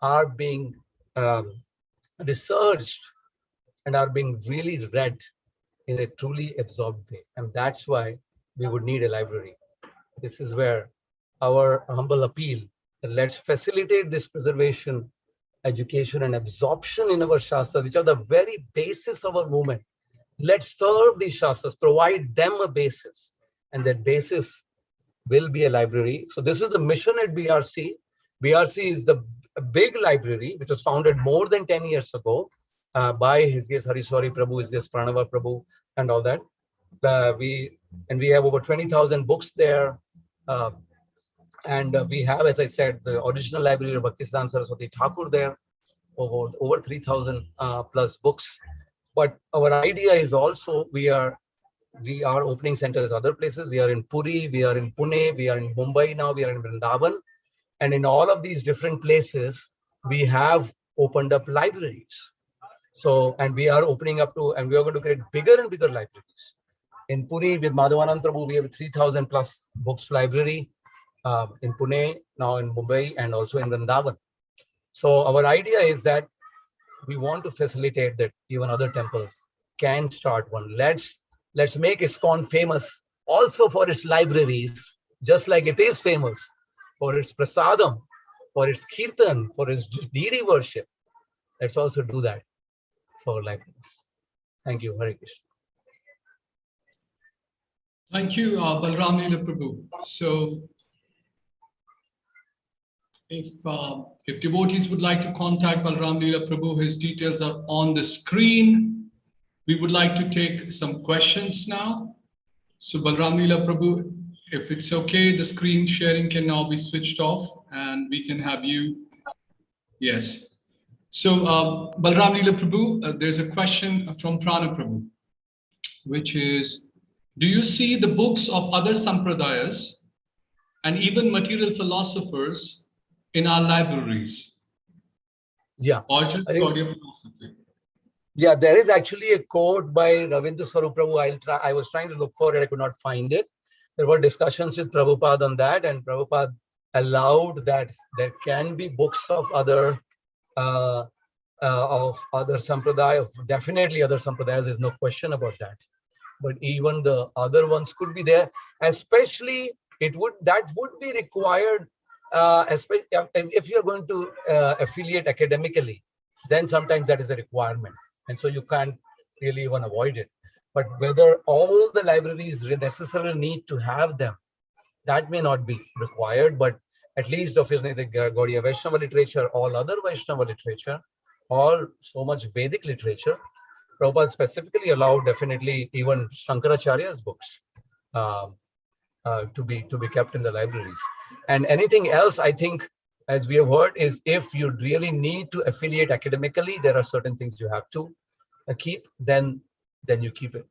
are being researched, and are being really read in a truly absorbed way. And that's why we would need a library. This is where our humble appeal, that let's facilitate this preservation, education, and absorption in our Shastras, which are the very basis of our movement. Let's serve these Shastras, provide them a basis, and that basis will be a library. So this is the mission at BRC. BRC is the big library, which was founded more than 10 years ago by His Grace Hariswari Prabhu, His Grace Pranava Prabhu, and all that. We have over 20,000 books there. And we have, as I said, the original library of Bhaktisiddhanta Saraswati Thakur there, over 3,000 plus books. But our idea is also we are opening centers other places. We are in Puri, we are in Pune, we are in Mumbai now, we are in Vrindavan. And in all of these different places, we have opened up libraries. So, and we are opening up to, and we are going to create bigger and bigger libraries. In Puri with Madhavanand Prabhu, we have 3,000 plus books library. In Pune, now in Mumbai, and also in Vrindavan. So our idea is that we want to facilitate that even other temples can start one. Let's make ISKCON famous also for its libraries, just like it is famous for its prasadam, for its kirtan, for its deity worship. Let's also do that for libraries. Thank you. Hare Krishna. Thank you, Balram Leela Prabhu. So, if devotees would like to contact Balram Leela Prabhu, his details are on the screen. We would like to take some questions now. So Balram Leela Prabhu, if it's okay, the screen sharing can now be switched off and we can have you. Yes. So Balram Leela Prabhu, there's a question from Prana Prabhu, which is, do you see the books of other sampradayas and even material philosophers in our libraries? Yeah. Or just I think- Gaudiya philosophy? Yeah, there is actually a quote by Ravindra Swarup Prabhu. I was trying to look for it, I could not find it. There were discussions with Prabhupada on that, and Prabhupada allowed that there can be books of other sampradaya, definitely other sampradayas. There's no question about that. But even the other ones could be there. Especially, that would be required. Especially if you're going to affiliate academically, then sometimes that is a requirement. And so you can't really even avoid it. But whether all the libraries necessarily need to have them, that may not be required. But at least obviously the Gaudiya Vaishnava literature, all other Vaishnava literature, all so much Vedic literature, Prabhupada specifically allowed definitely even Shankaracharya's books to be kept in the libraries. And anything else, I think, as we have heard, is if you really need to affiliate academically, there are certain things you have to keep, then you keep it.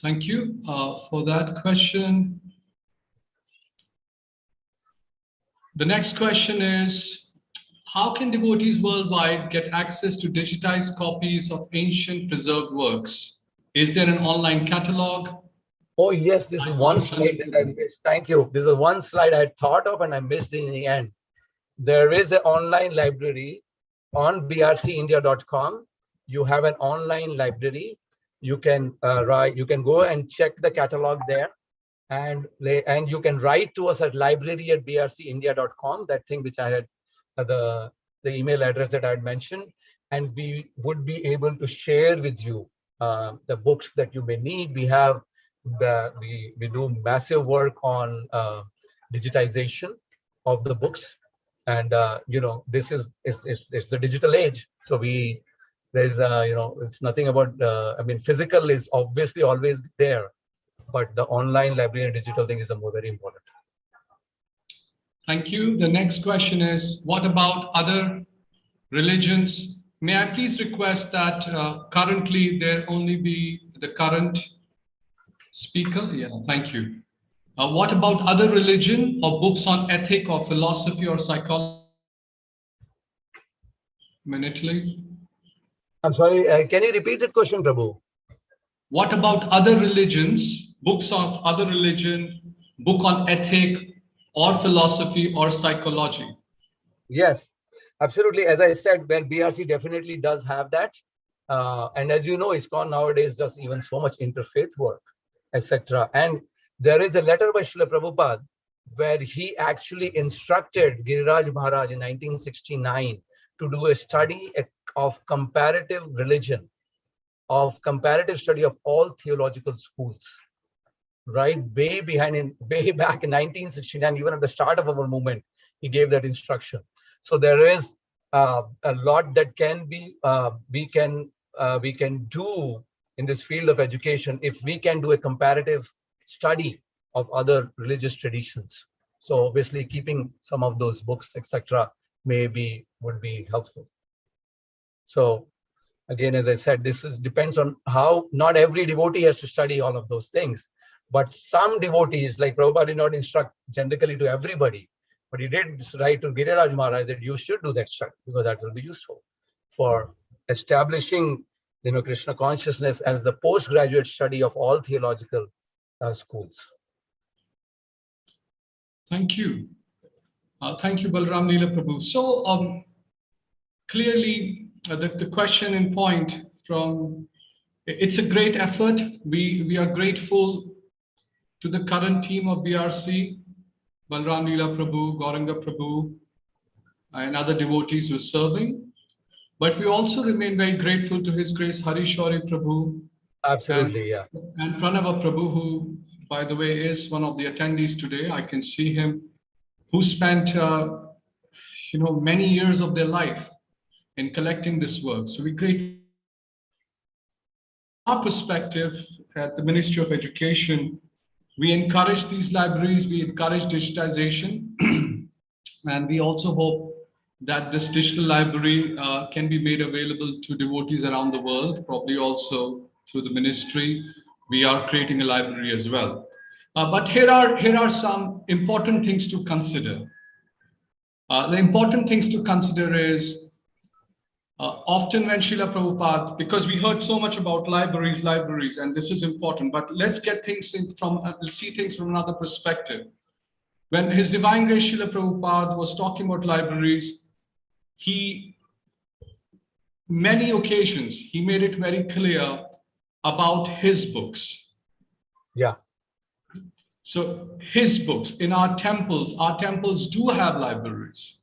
Thank you for that question. The next question is, how can devotees worldwide get access to digitized copies of ancient preserved works? Is there an online catalog? Oh yes, this is one slide that I missed. Thank you. This is one slide I thought of and I missed in the end. There is an online library on brcindia.com. You have an online library. You can go and check the catalog there, and you can write to us at library@brcindia.com. That thing which I had, the email address that I had mentioned, and we would be able to share with you the books that you may need. We have we do massive work on digitization of the books, and this is it's the digital age. So there's it's nothing about I mean, physical is obviously always there, but the online library and digital thing is very important. Thank you. The next question is, what about other religions? May I please request that currently there only be the current speaker? Yeah, thank you. What about other religion or books on ethic or philosophy or psychology? Minutely. I'm sorry, can you repeat that question, Prabhu? What about other religions, books of other religion, book on ethic or philosophy or psychology? Yes, absolutely. As I said, well, BRC definitely does have that. And as you know, ISKCON nowadays does even so much interfaith work, etc. And there is a letter by Srila Prabhupada where he actually instructed Giriraj Maharaj in 1969 to do a study of comparative religion, of comparative study of all theological schools, right? Way back in 1969, even at the start of our movement, he gave that instruction. So there is a lot that can be we can do in this field of education if we can do a comparative study of other religious traditions. So obviously keeping some of those books, etc., would be helpful. So again, as I said, depends on how not every devotee has to study all of those things, but some devotees, like Prabhupada, did not instruct generically to everybody, but he did write to Giriraj Maharaj that you should do that study because that will be useful for establishing Krishna consciousness as the postgraduate study of all theological schools. Thank you. Thank you, Balram Leela Prabhu. So clearly, the question in point from, it's a great effort. We are grateful to the current team of BRC, Balram Leela Prabhu, Gauranga Prabhu, and other devotees who are serving. But we also remain very grateful to His Grace Harishwari Prabhu. Absolutely, and Pranava Prabhu, who, by the way, is one of the attendees today. I can see him, who spent many years of their life in collecting this work. So we create our perspective at the Ministry of Education. We encourage these libraries, we encourage digitization, and we also hope that this digital library can be made available to devotees around the world, probably also through the ministry. We are creating a library as well. But here are some important things to consider. The important things to consider is often when Srila Prabhupada, because we heard so much about libraries, and this is important, but let's get things see things from another perspective. When His Divine Grace Srila Prabhupada was talking about libraries, many occasions, he made it very clear about his books. Yeah. So his books in our temples do have libraries.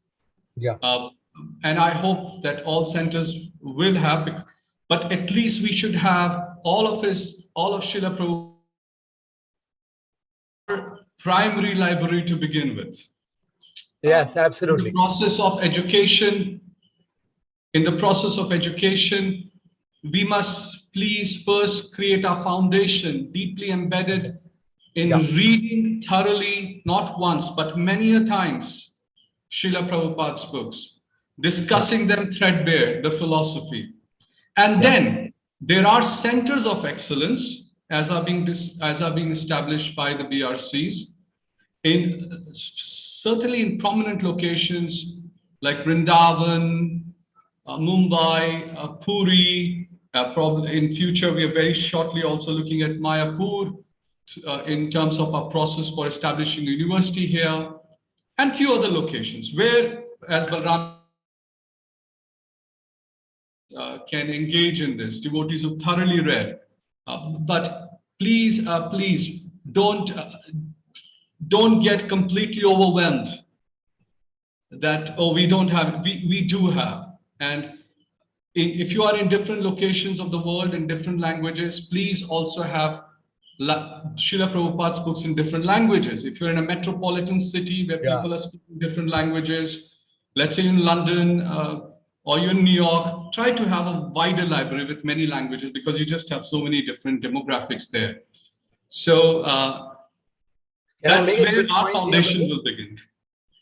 Yeah. And I hope that all centers will have, but at least we should have all of Srila Prabhupada's primary library to begin with. Yes, absolutely. In the process of education, we must please first create our foundation deeply embedded in reading thoroughly, not once, but many a times, Srila Prabhupada's books, discussing them threadbare, the philosophy. And then there are centers of excellence as are being established by the BRCs, certainly in prominent locations like Vrindavan, Mumbai, Puri. Probably in future, we are very shortly also looking at Mayapur in terms of our process for establishing a university here, and few other locations where, as Balram can engage in this, devotees who thoroughly read. But please don't get completely overwhelmed that, oh, we don't have, we do have. And if you are in different locations of the world in different languages, please also have Srila Prabhupada's books in different languages. If you're in a metropolitan city where people are speaking different languages, let's say in London or you're in New York, try to have a wider library with many languages because you just have so many different demographics there. So that's where our foundation will begin.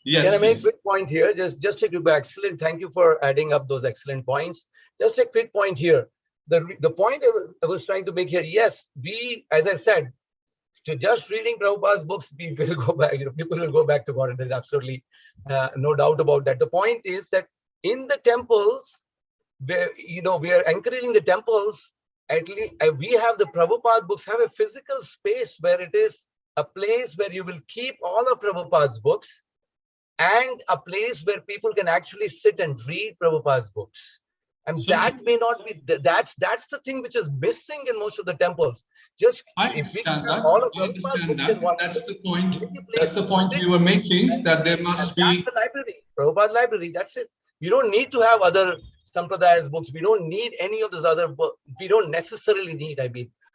Yes, can I make please. a quick point here? Just a quick, excellent. Thank you for adding up those excellent points. Just a quick point here. The point I was trying to make here, yes, we, as I said, to just reading Prabhupada's books, people will go back, people will go back to God. And there's absolutely no doubt about that. The point is that in the temples, where, we are encouraging the temples, at least we have the Prabhupada books, have a physical space where it is a place where you will keep all of Prabhupada's books, and a place where people can actually sit and read Prabhupada's books. And that may not be, that's the thing which is missing in most of the temples. Just if we have all of Prabhupada's books in one, that's the point. That's the point we were making, that there must be. That's a library, Prabhupada library, that's it. You don't need to have other Sampradayas books. We don't need any of those other books. We don't necessarily need,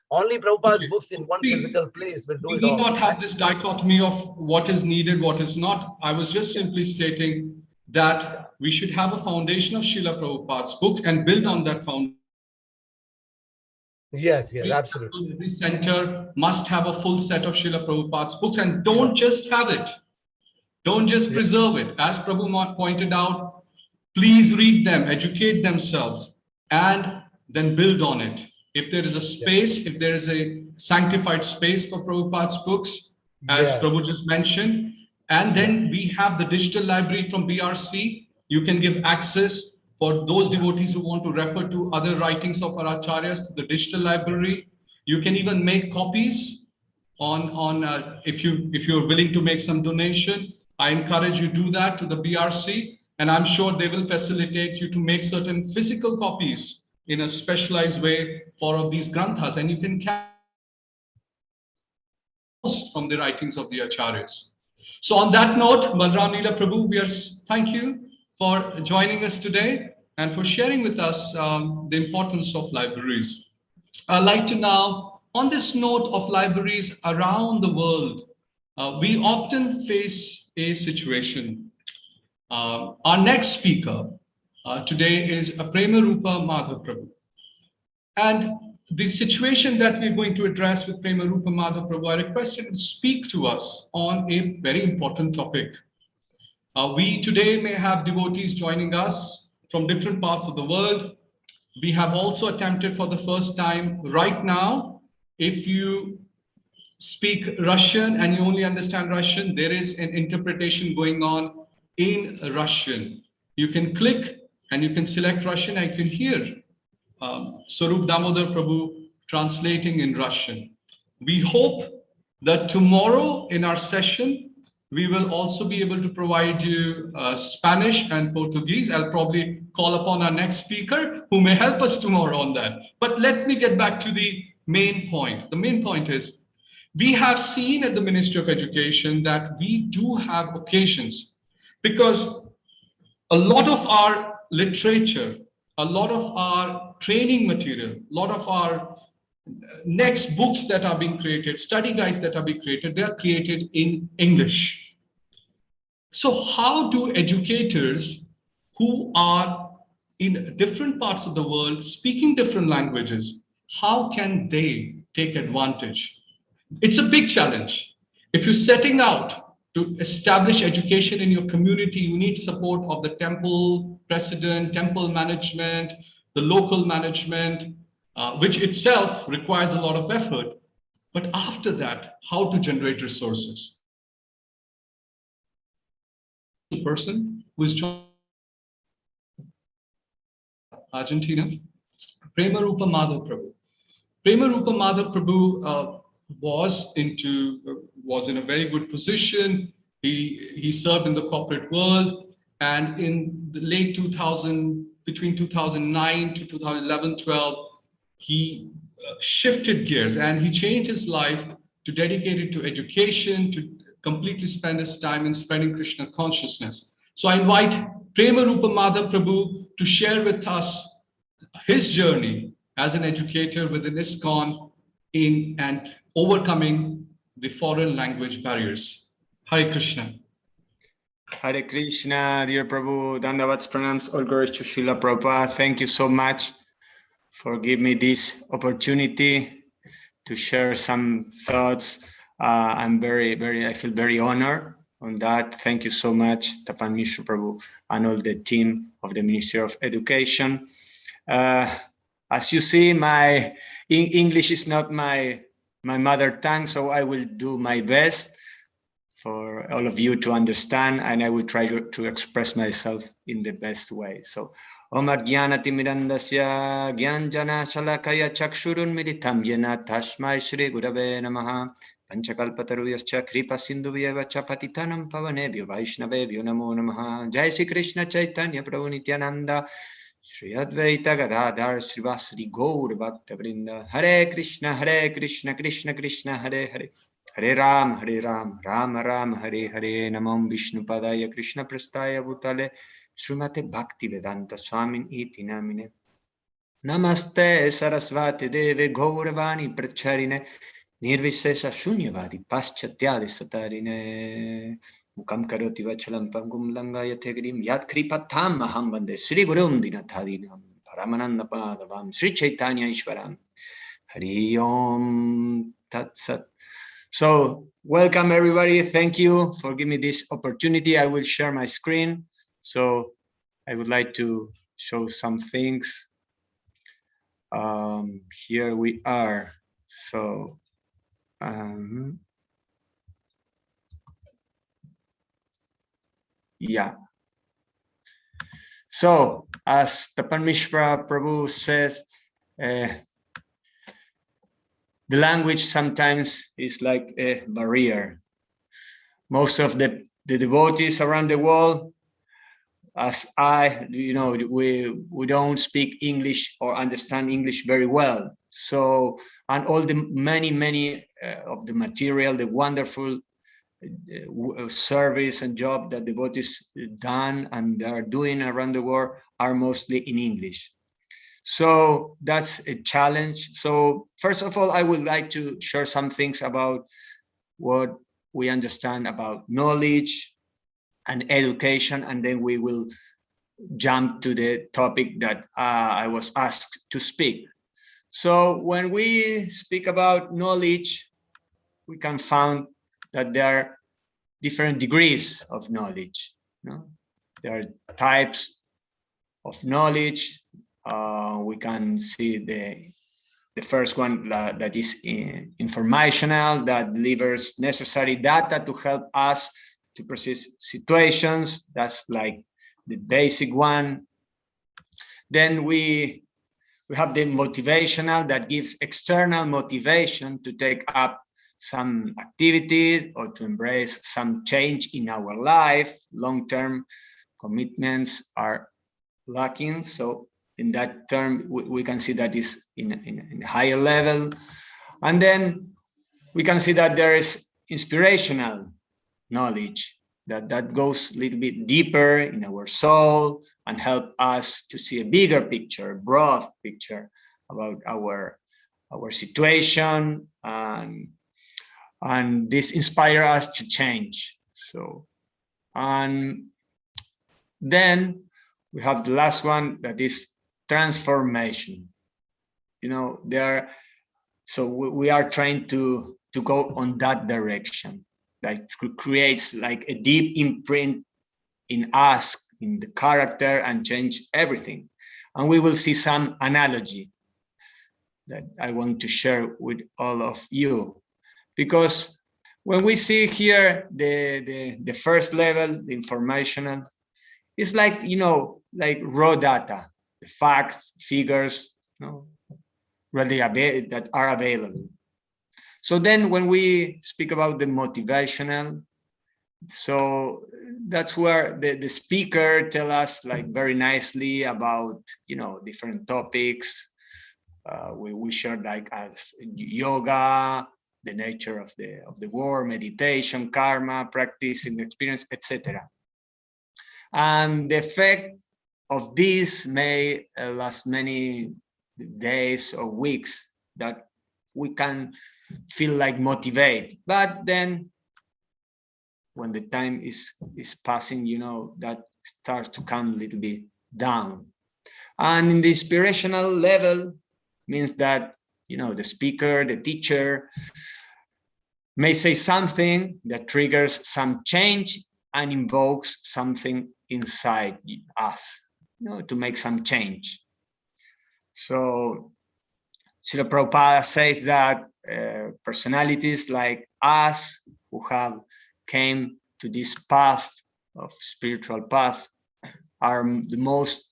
only Prabhupada's books in one physical place will do it all. We need not have this dichotomy of what is needed, what is not. I was just simply stating that we should have a foundation of Srila Prabhupada's books and build on that foundation. Yes, absolutely. Every center must have a full set of Srila Prabhupada's books, and don't just have it. Don't just preserve it. As Prabhu pointed out, please read them, educate themselves, and then build on it. If there is a space, if there is a sanctified space for Prabhupada's books, as Prabhu just mentioned, and then we have the digital library from BRC, you can give access for those devotees who want to refer to other writings of our acharyas to the digital library. You can even make copies if you're willing to make some donation. I encourage you to do that to the BRC, and I'm sure they will facilitate you to make certain physical copies in a specialized way for these granthas, and you can from the writings of the acharyas. So on that note, Balram Leela Prabhu, thank you for joining us today and for sharing with us the importance of libraries. I'd like to now, on this note of libraries around the world, we often face a situation. Our next speaker, today is Prema Rupa Madhav Prabhu. And the situation that we're going to address with Prema Rupa Madhav Prabhu, I request him to speak to us on a very important topic. We today may have devotees joining us from different parts of the world. We have also attempted for the first time right now, if you speak Russian and you only understand Russian, there is an interpretation going on in Russian. You can click and you can select Russian and you can hear Swarup Damodar Prabhu translating in Russian. We hope that tomorrow in our session, we will also be able to provide you Spanish and Portuguese. I'll probably call upon our next speaker who may help us tomorrow on that. But let me get back to the main point. The main point is, we have seen at the Ministry of Education that we do have occasions, because a lot of our literature, a lot of our training material, a lot of our next books that are being created, study guides that are being created, they are created in English. So how do educators who are in different parts of the world speaking different languages, how can they take advantage? It's a big challenge. If you're setting out to establish education in your community, you need support of the temple president, temple management, the local management, which itself requires a lot of effort. But after that, how to generate resources? The person who is joining Argentina, Prema Rupa Madhav Prabhu. Prema Rupa Madhav Prabhu was in a very good position. He served in the corporate world, and in the late 2000, between 2009 to 2011-12, he shifted gears and he changed his life to dedicate it to education, to completely spend his time in spreading Krishna consciousness. So I invite Prema Rupa Madhav Prabhu to share with us his journey as an educator within ISKCON in and overcoming the foreign language barriers. Hare Krishna. Hare Krishna, dear Prabhu, Dandavats pranams, all glories to Srila Prabhupada. Thank you so much for giving me this opportunity to share some thoughts. I feel very honored on that. Thank you so much, Tapan Mishra Prabhu, and all the team of the Ministry of Education. As you see, my English is not my mother tongue, so I will do my best for all of you to understand, and I will try to express myself in the best way. So, Om Ajnanati Mirandasya Gyanjana Shalakaya Chakshurun Militam Yena Tashmai Shri Gurave Namaha Panchakalpataruyascha Kripa Sindhuvyavacha Patitanam Pavanebhyo Vaishnavebhyo Namo Namaha. Jai Shri Krishna Chaitanya Prabhu Nityananda Shri Advaita Gadadhar Srivasri Gaur Bhakta Vrinda. Hare Krishna Krishna Krishna Hare Hare, Hare Ram Rama Rama Hare Hare. Namam Vishnu Padaya Krishna Prastaya Bhutale Srimate Bhakti Vedanta Swamin Iti Namine. Namaste Sarasvati Deve Gauravani Pracharine Nirvisesa Shunyavadi Paschatyadi Satarine. Mukam Karoti Vachalam Pangum Langayate Grim Yat Kripatam Maham Bande Sri Gurum Dinatadinam Paramananda Padavam Sri Chaitanya Ishvaram. Hari Om Tat Sat. So, welcome everybody. Thank you for giving me this opportunity. I will share my screen. So, I would like to show some things. Here we are. So, yeah. So, as Tapan Mishra Prabhu says, the language sometimes is like a barrier. Most of the devotees around the world, as we don't speak English or understand English very well. So, and all the many of the material, the wonderful service and job that devotees done and are doing around the world are mostly in English. So that's a challenge. So first of all, I would like to share some things about what we understand about knowledge and education, and then we will jump to the topic that I was asked to speak. So when we speak about knowledge, we can find that there are different degrees of knowledge. There are types of knowledge. We can see the first one that is informational, that delivers necessary data to help us to process situations. That's like the basic one. Then we have the motivational, that gives external motivation to take up some activity or to embrace some change in our life. Long-term commitments are lacking. So in that term, we can see that is in a higher level. And then we can see that there is inspirational knowledge that goes a little bit deeper in our soul and help us to see a bigger picture, a broad picture about our situation, and this inspire us to change. So, and then we have the last one, that is transformation. So we are trying to go on that direction, that creates like a deep imprint in us, in the character, and change everything. And we will see some analogy that I want to share with all of you, because when we see here the first level, the informational, it's like, like raw data, the facts, figures, really that are available. So then when we speak about the motivational, so that's where the speaker tell us like very nicely about, different topics. We share like as yoga, the nature of the world, meditation, karma, practicing experience, etc. And the effect of this may last many days or weeks, that we can feel like motivated. But then when the time is passing, that starts to come a little bit down. And in the inspirational level means that, the speaker, the teacher may say something that triggers some change and invokes something inside us, to make some change. So Srila Prabhupada says that personalities like us who have came to this path of spiritual path are the most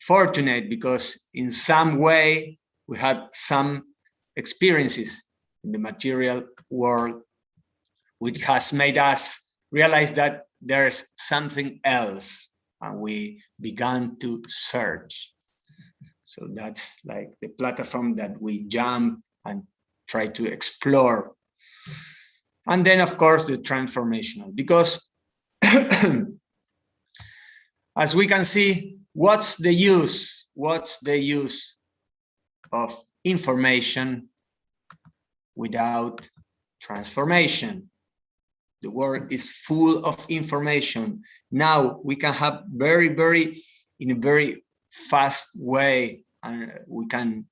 fortunate, because in some way we had some experiences in the material world which has made us realize that there's something else, and we began to search. So that's like the platform that we jump and try to explore. And then, of course, the transformational, because as we can see, what's the use of information without transformation? The world is full of information. Now we can have in a very fast way, and we can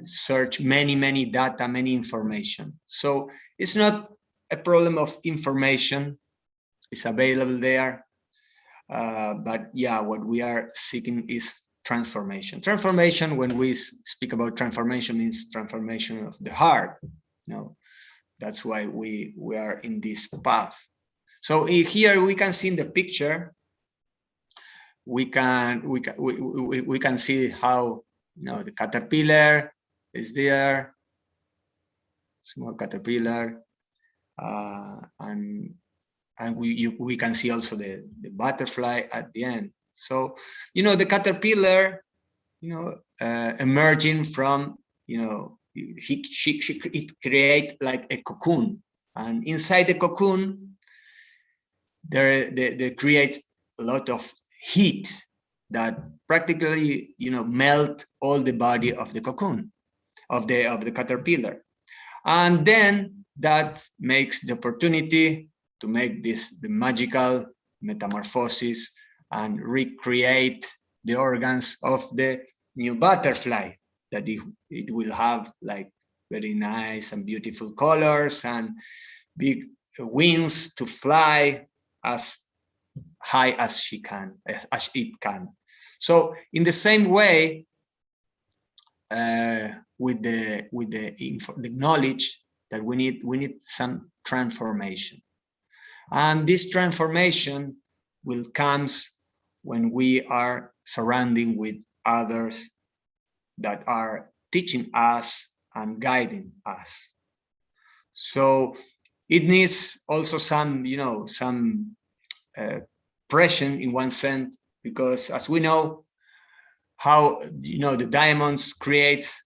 search many data, many information. So it's not a problem of information, it's available there. But yeah, what we are seeking is transformation. Transformation, when we speak about transformation, means transformation of the heart. That's why we are in this path. So here we can see in the picture, we can see how, the caterpillar is there, small caterpillar, and we can see also the butterfly at the end. So the caterpillar, emerging from, it create like a cocoon, and inside the cocoon they create a lot of heat that practically melt all the body of the cocoon of the caterpillar, and then that makes the opportunity to make the magical metamorphosis and recreate the organs of the new butterfly, that it will have like very nice and beautiful colors and big wings to fly as high as it can. So in the same way, with the knowledge that we need some transformation, and this transformation will comes when we are surrounding with others that are teaching us and guiding us. So it needs also some, some pressure in one sense, because as we know how, the diamonds creates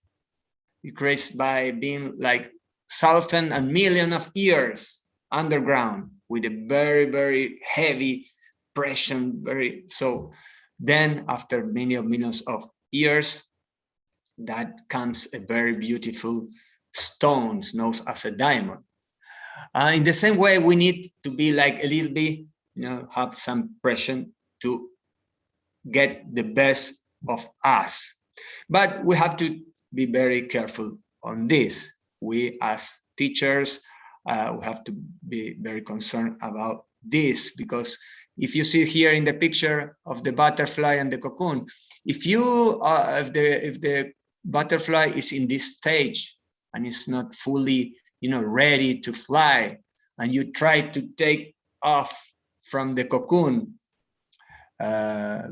by being like thousands and millions of years underground with a very, very heavy pressure. So then after many millions of years, that comes a very beautiful stone known as a diamond. In the same way, we need to be like a little bit, have some pressure to get the best of us. But we have to be very careful on this. We as teachers, we have to be very concerned about this, because if you see here in the picture of the butterfly and the cocoon, if the butterfly is in this stage and is not fully, ready to fly, and you try to take off from the cocoon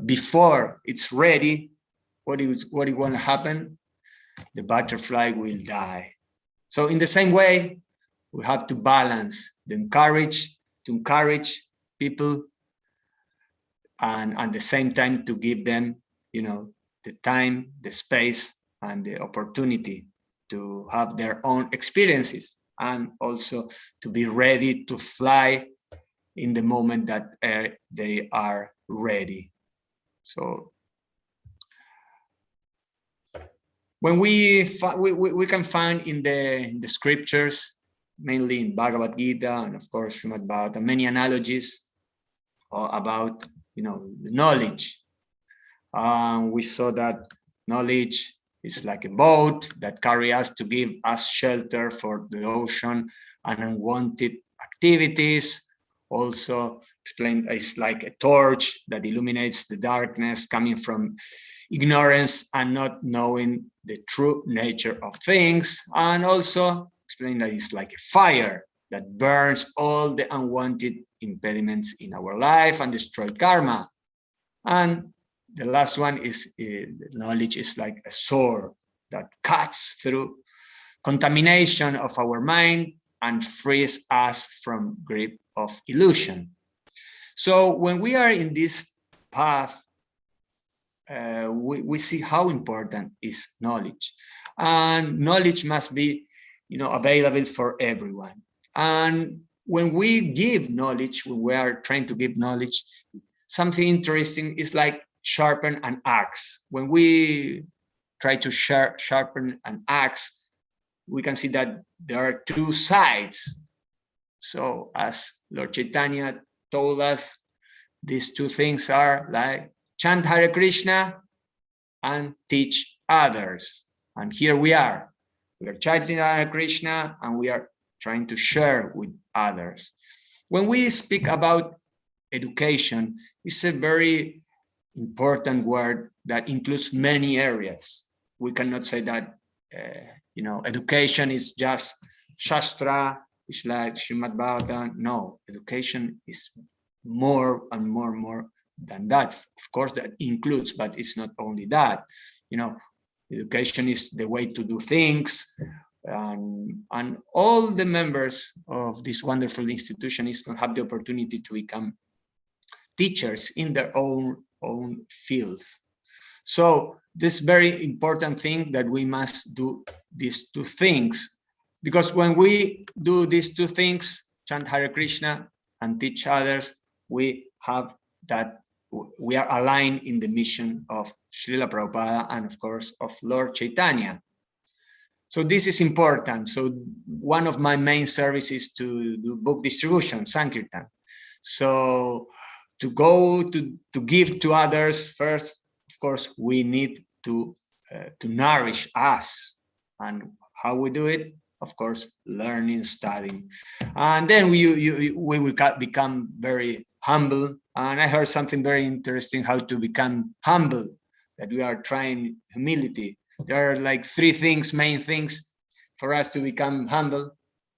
before it's ready, what is going to happen? The butterfly will die. So in the same way, we have to balance to encourage people, and at the same time to give them, the time, the space, and the opportunity to have their own experiences, and also to be ready to fly in the moment that they are ready. So when we can find in the scriptures, mainly in Bhagavad Gita and of course Srimad Bhagavatam, many analogies about the knowledge. We saw that knowledge is like a boat that carries us to give us shelter for the ocean and unwanted activities. Also explained it's like a torch that illuminates the darkness coming from ignorance and not knowing the true nature of things. And also explained that it's like a fire that burns all the unwanted impediments in our life and destroy karma. And the last one is knowledge is like a sword that cuts through contamination of our mind and frees us from grip of illusion. So when we are in this path, we see how important is knowledge, and knowledge must be, available for everyone. And when we give knowledge, when we are trying to give knowledge, something interesting is like sharpen an axe. When we try to sharpen an axe, we can see that there are two sides. So as Lord Chaitanya told us, these two things are like chant Hare Krishna and teach others. And here we are chanting Hare Krishna and we are trying to share with others. When we speak about education, it's a very important word that includes many areas. We cannot say that, education is just Shastra, it's like Srimad Bhagavatam. No, education is more and more than that. Of course, that includes, but it's not only that. Education is the way to do things, and all the members of this wonderful institution is going to have the opportunity to become teachers in their own fields. So this very important thing that we must do these two things, because when we do these two things, chant Hare Krishna and teach others, we have that, we are aligned in the mission of Srila Prabhupada and of course of Lord Chaitanya. So this is important. So one of my main services is to do book distribution, Sankirtan. So to go to give to others first, of course, we need to nourish us. And how we do it? Of course, learning, studying. And then we will become very humble. And I heard something very interesting, how to become humble, that we are trying humility. There are like three things, main things for us to become humble.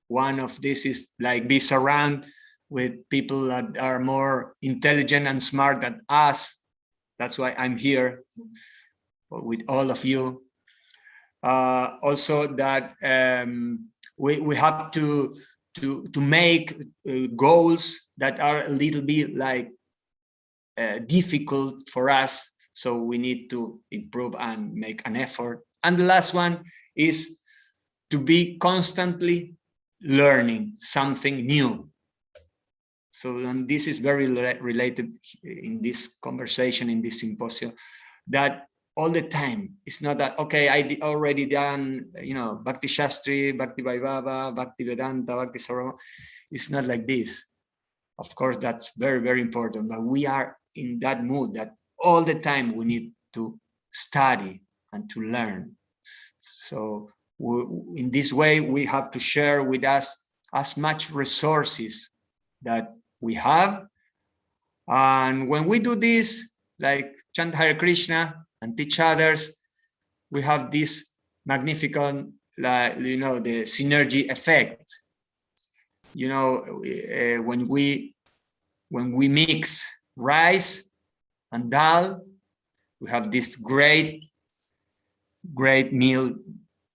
One of this is like be surrounded with people that are more intelligent and smart than us. That's why I'm here with all of you. Also that we have to make goals that are a little bit like difficult for us. So we need to improve and make an effort. And the last one is to be constantly learning something new. So and this is very related in this conversation, in this symposium, that all the time, it's not that, okay, I already done, Bhakti Shastri, Bhakti Vaibhava, Bhakti Vedanta, Bhakti Sarvama. It's not like this. Of course, that's very, very important, but we are in that mood that all the time we need to study and to learn. So in this way, we have to share with us as much resources that we have. And when we do this, like chant Hare Krishna and teach others, we have this magnificent, the synergy effect. When we mix rice and dal, we have this great meal,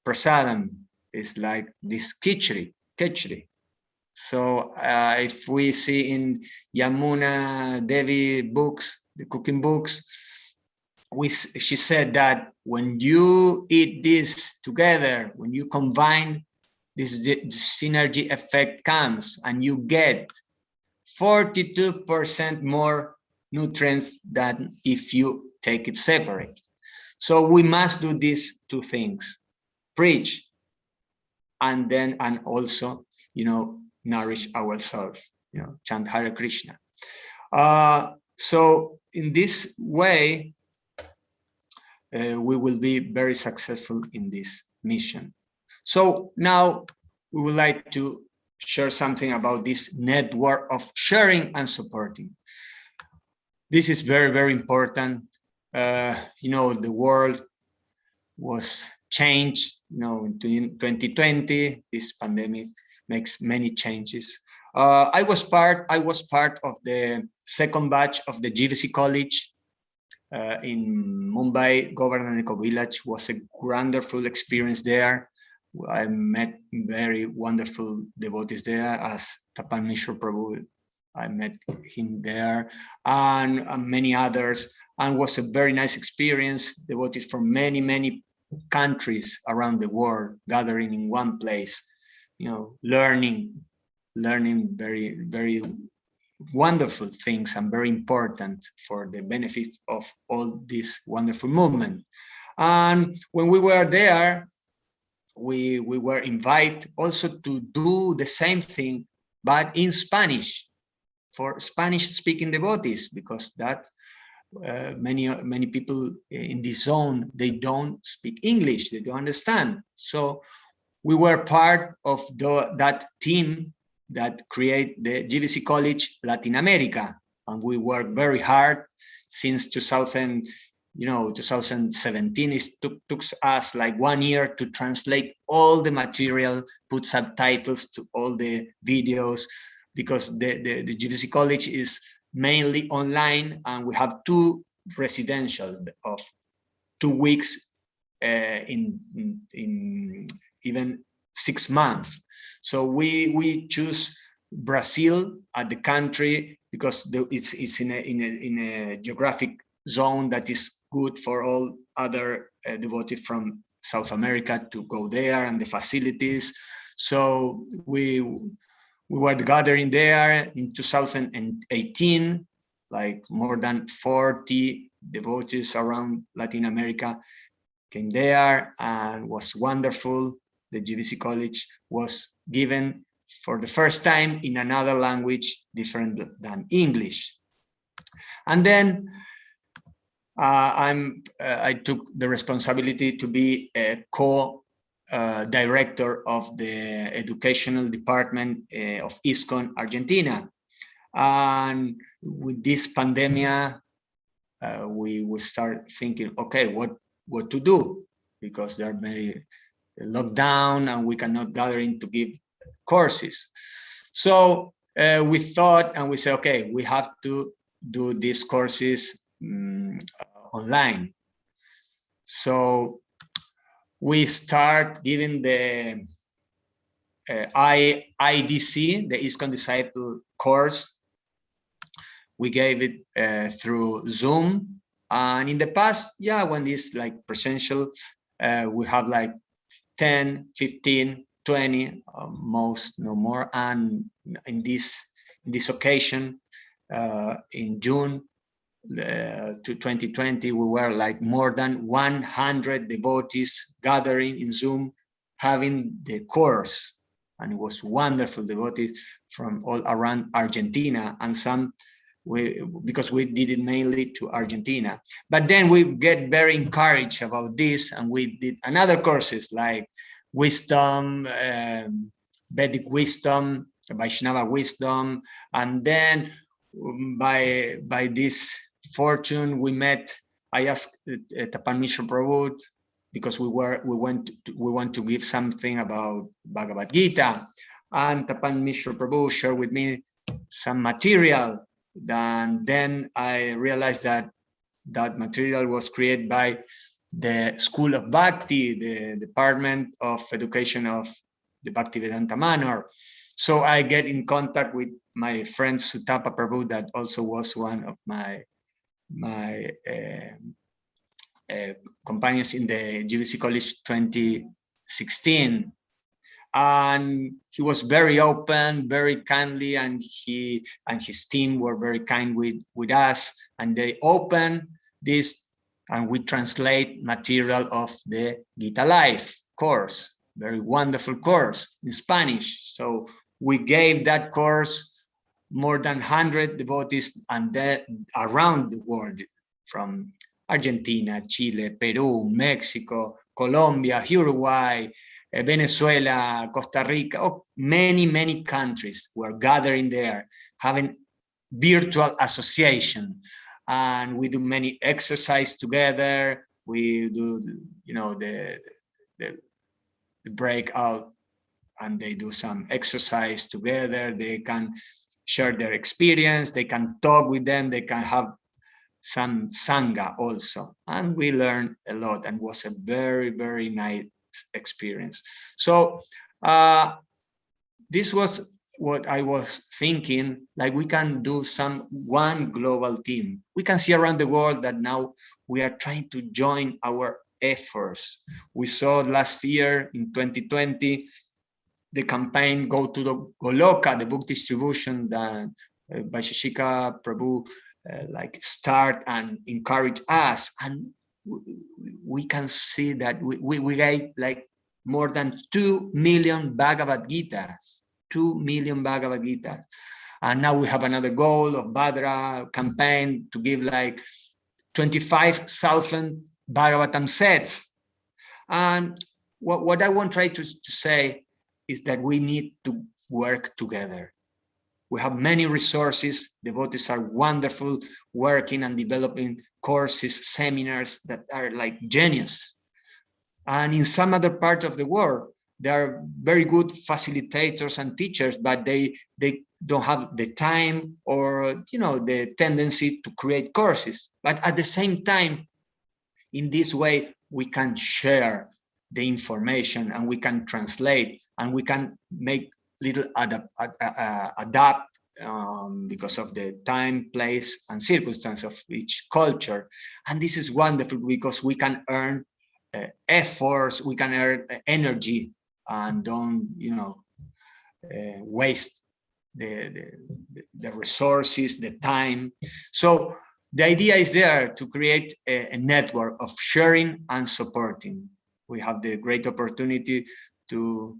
prasadam. It's like this khichdi. So if we see in Yamuna Devi books, the cooking books, she said that when you eat this together, when you combine, this synergy effect comes and you get 42% more nutrients than if you take it separate. So we must do these two things: preach and also, nourish ourselves, chant Hare Krishna. So in this way, we will be very successful in this mission. So now we would like to share something about this network of sharing and supporting. This is very, very important. The world was changed, in 2020, this pandemic makes many changes. I was part of the second batch of the GVC College in Mumbai. Govardhan Eco Village was a wonderful experience there. I met very wonderful devotees there, as Tapan Mishra Prabhu. I met him there, and many others, and was a very nice experience. Devotees from many countries around the world gathering in one place, learning very, very wonderful things and very important for the benefits of all this wonderful movement. And when we were there, we were invited also to do the same thing, but in Spanish, for Spanish-speaking devotees, because that many people in this zone, they don't speak English, they don't understand. So we were part of that team that create the GVC College Latin America, and we worked very hard since 2017. It took us like 1 year to translate all the material, put subtitles to all the videos, because the GVC College is mainly online, and we have 2 residentials of 2 weeks in even 6 months. So we choose Brazil as the country because it's in a geographic zone that is good for all other devotees from South America to go there, and the facilities. So we were gathering there in 2018, like more than 40 devotees around Latin America came there, and was wonderful. The GVC College was given for the first time in another language different than English. And then I took the responsibility to be a co-director of the educational department of ISKCON Argentina. And with this pandemic, we start thinking, okay, what to do? Because there are many lockdown and we cannot gather in to give courses. So we thought and we said, okay, we have to do these courses online. So we start giving the IDC, the ISKCON Disciple course. We gave it through Zoom. And in the past, yeah, when it's like presential, we have like 10, 15, 20, most, no more. And in this occasion, in June to 2020, we were like more than 100 devotees gathering in Zoom, having the course. And it was wonderful, devotees from all around Argentina, and some because we did it mainly to Argentina. But then we get very encouraged about this, and we did another courses like wisdom, Vedic wisdom, Vaishnava wisdom, and then by this fortune we met. I asked Tapan Mishra Prabhu because we want to give something about Bhagavad Gita, and Tapan Mishra Prabhu shared with me some material. And then I realized that that material was created by the School of Bhakti, the Department of Education of the Bhaktivedanta Manor. So I get in contact with my friend Sutapa Prabhu, that also was one of my companions in the GBC College 2016. And he was very open, very kindly, and he and his team were very kind with us, and they opened this, and we translate material of the Gita Life course, very wonderful course in Spanish. So we gave that course more than 100 devotees and around the world, from Argentina, Chile, Peru, Mexico, Colombia, Uruguay, Venezuela, Costa Rica, many countries were gathering there, having virtual association, and we do many exercise together. We do, the breakout, and they do some exercise together. They can share their experience. They can talk with them. They can have some sangha also, and we learned a lot, and was a very nice experience. So this was what I was thinking, like we can do one global team. We can see around the world that now we are trying to join our efforts. We saw last year in 2020 the campaign Go to the Goloka, the book distribution that Vaisheshika Prabhu start and encourage us, and we can see that we gave like more than 2 million Bhagavad Gitas, 2 million Bhagavad Gitas. And now we have another goal of Bhadra campaign to give like 25,000 Bhagavatam sets. And what I want to try to say is that we need to work together. We have many resources. Devotees are wonderful, working and developing courses, seminars that are like genius. And in some other part of the world, there are very good facilitators and teachers, but they don't have the time or the tendency to create courses. But at the same time, in this way, we can share the information, and we can translate, and we can make little adapt because of the time, place, and circumstance of each culture. And this is wonderful because we can earn efforts, we can earn energy, and don't waste the resources, the time. So the idea is there to create a network of sharing and supporting. We have the great opportunity to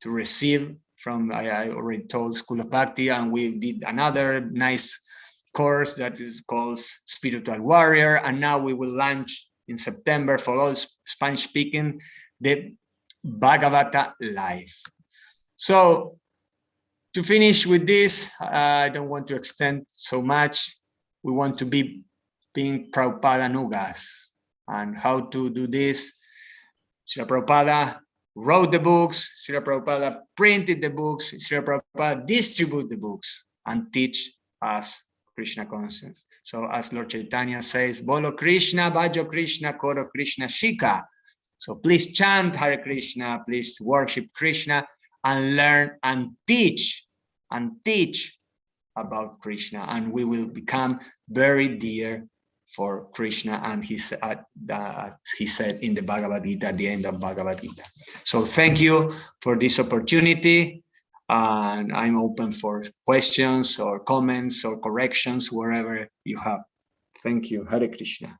receive from, I already told, School of Bhakti, and we did another nice course that is called Spiritual Warrior. And now we will launch in September for all Spanish speaking, the Bhagavata Live. So to finish with this, I don't want to extend so much. We want to be being Prabhupada Nugas. And how to do this? Srila Prabhupada wrote the books, Srila Prabhupada printed the books, Srila Prabhupada distributed the books and teach us Krishna consciousness. So as Lord Chaitanya says, Bolo Krishna, Bhajo Krishna, Koro Krishna, Shika. So please chant Hare Krishna, please worship Krishna and learn and teach about Krishna, and we will become very dear for Krishna. And he said in the Bhagavad Gita, at the end of Bhagavad Gita. So thank you for this opportunity, and I'm open for questions or comments or corrections, wherever you have. Thank you. Hare Krishna.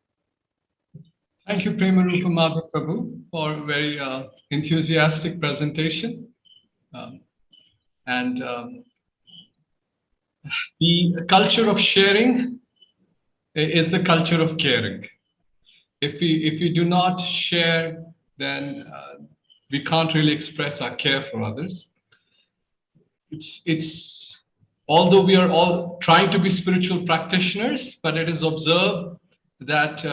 Thank you, Premarupa Madhava Prabhu, for a very enthusiastic presentation. The culture of sharing is the culture of caring. If we do not share, then we can't really express our care for others. It's although we are all trying to be spiritual practitioners, but it is observed that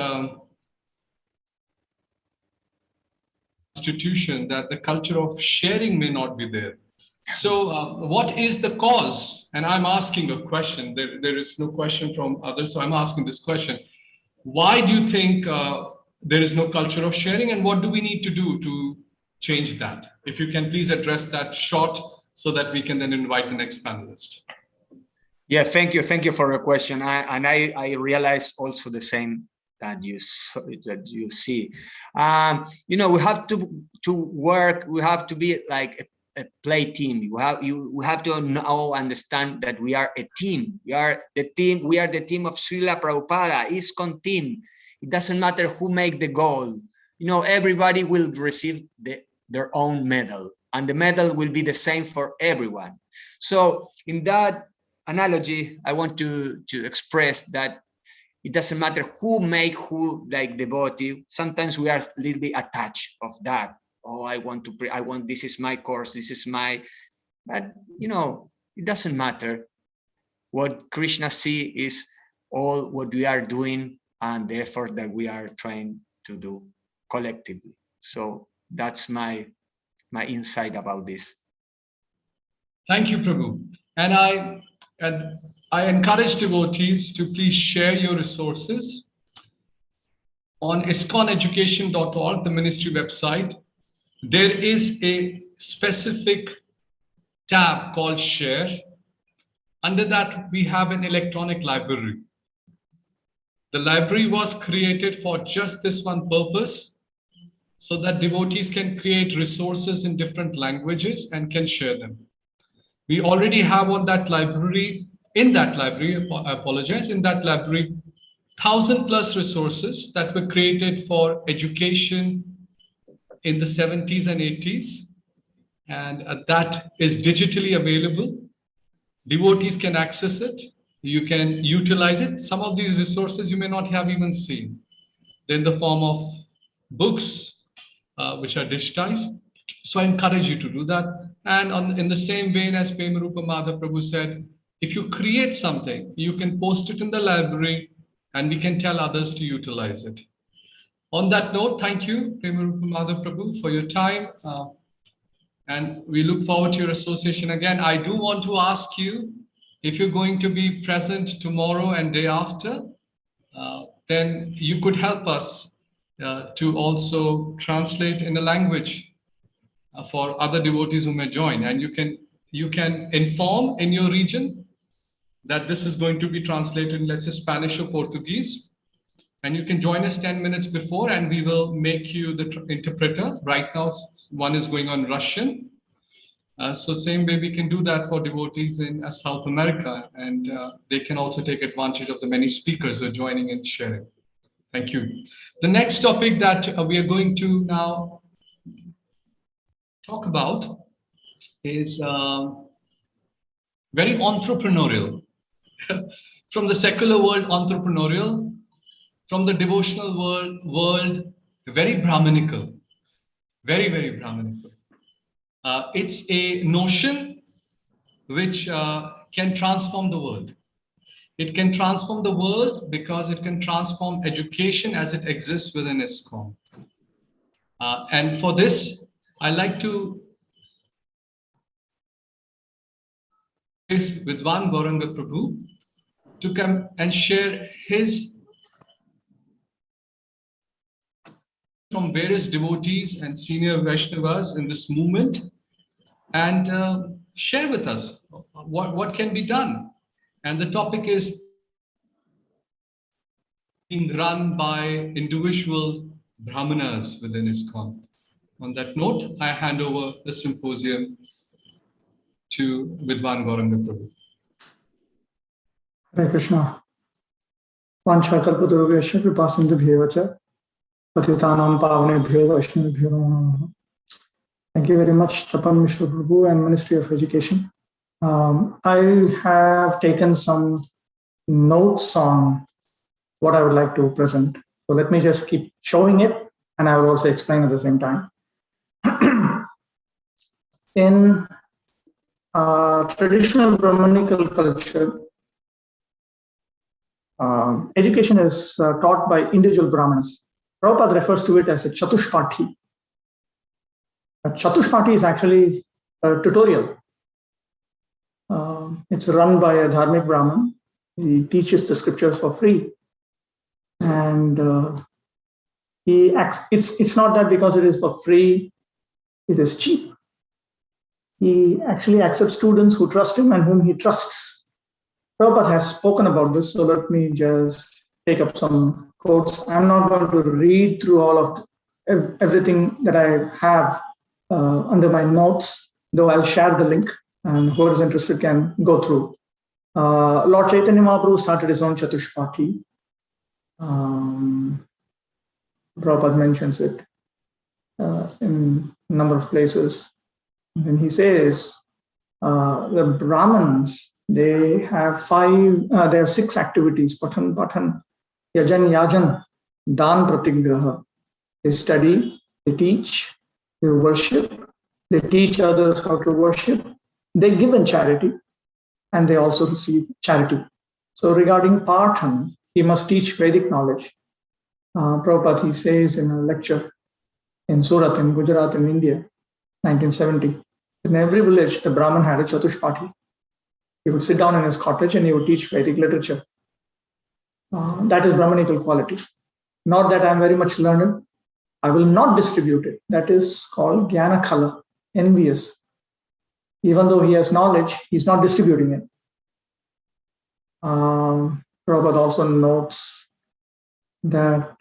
institution that the culture of sharing may not be there. So what is the cause? And I'm asking a question. There is no question from others, so I'm asking this question. Why do you think there is no culture of sharing, and what do we need to do to change that? If you can please address that short so that we can then invite the next panelist. Yeah, thank you. Thank you for your question. I realize also the same that you see. You know, we have to work. We have to be like a play team. We have to understand that we are a team. We are the team. We are the team of Srila Prabhupada, ISKCON team. It doesn't matter who make the goal. You know, everybody will receive their own medal, and the medal will be the same for everyone. So in that analogy, I want to express that it doesn't matter who make who like devotee. Sometimes we are a little bit attached of that. Oh, I want this is my course, this is my, but you know, it doesn't matter. What Krishna see is all what we are doing and the effort that we are trying to do collectively. So that's my insight about this. Thank you, Prabhu. And I encourage devotees to please share your resources on iskoneducation.org, the ministry website. There is a specific tab called Share. Under that, we have an electronic library. The library was created for just this one purpose, so that devotees can create resources in different languages and can share them. We already have in that library, in that library, 1,000+ resources that were created for education in the 70s and 80s, and that is digitally available. Devotees can access it. You can utilize it. Some of these resources you may not have even seen. They're in the form of books, which are digitized. So I encourage you to do that. And in the same vein as Premarupa Madhava Prabhu said, if you create something, you can post it in the library and we can tell others to utilize it. On that note, thank you, Premarupa Madhava Prabhu, for your time. And we look forward to your association again. I do want to ask you, if you're going to be present tomorrow and day after, then you could help us to also translate in a language for other devotees who may join. And you can inform in your region that this is going to be translated in, let's say, Spanish or Portuguese. And you can join us 10 minutes before and we will make you the interpreter. Right now, one is going on Russian. So same way we can do that for devotees in South America, and they can also take advantage of the many speakers who are joining and sharing. Thank you. The next topic that we are going to now talk about is very entrepreneurial. from the secular world, entrepreneurial, from the devotional world, very Brahminical, very, very Brahminical. It's a notion which can transform the world. It can transform the world because it can transform education as it exists within ISKCON. And for this, I like to with Vidwan Gauranga Prabhu to come and share his from various devotees and senior Vaishnavas in this movement, and share with us what can be done. And the topic is being run by individual Brahmanas within ISKCON. On that note, I hand over the symposium to Vidwan Gauranga Prabhu. Hare Krishna. Vanchakalpatarubhyasya kripasindubhyev cha patitanam pavanebhyo vaishnavibhyo namo namaha. Thank you very much, Tapan Mishra Prabhu and Ministry of Education. I have taken some notes on what I would like to present. So let me just keep showing it, and I will also explain at the same time. In traditional Brahmanical culture, education is taught by individual Brahmanas. Prabhupada refers to it as a Chatushpathi. A Chatushpathi is actually a tutorial. It's run by a Dharmic Brahman. He teaches the scriptures for free. And it's not that because it is for free, it is cheap. He actually accepts students who trust him and whom he trusts. Prabhupada has spoken about this, so let me just take up some quotes. I'm not going to read through all of everything that I have under my notes, though I'll share the link, and whoever is interested can go through. Lord Chaitanya Mahaprabhu started his own Chatushpathi. Prabhupada mentions it in a number of places. And he says the Brahmins, they have 6 activities: Pathan, Yajan, Yajan, Dan, Pratiggraha. They study, they teach, they worship, they teach others how to worship, they give in charity, and they also receive charity. So regarding Pathan, he must teach Vedic knowledge. Prabhupada, he says in a lecture in Surat, in Gujarat, in India, 1970, in every village, the Brahmin had a Chatushpathi. He would sit down in his cottage and he would teach Vedic literature. That is Brahmanical quality. Not that I'm very much learned. I will not distribute it. That is called Jnana Khala, envious. Even though he has knowledge, he's not distributing it. Prabhupada also notes that,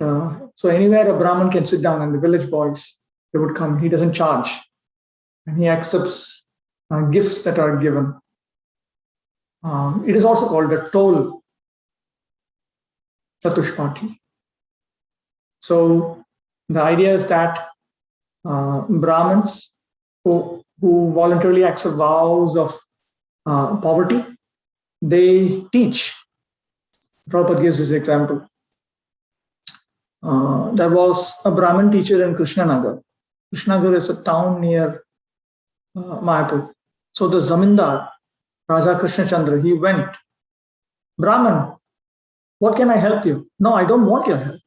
so anywhere a Brahmin can sit down and the village boys, they would come. He doesn't charge. And he accepts gifts that are given. It is also called a toll Chatushpathi. So the idea is that Brahmins who voluntarily accept vows of poverty, they teach. Prabhupada gives this example. There was a Brahmin teacher in Krishnanagar. Krishnanagar is a town near Mayapur. So the Zamindar, Raja Krishna Chandra, he went, Brahman, what can I help you? No, I don't want your help.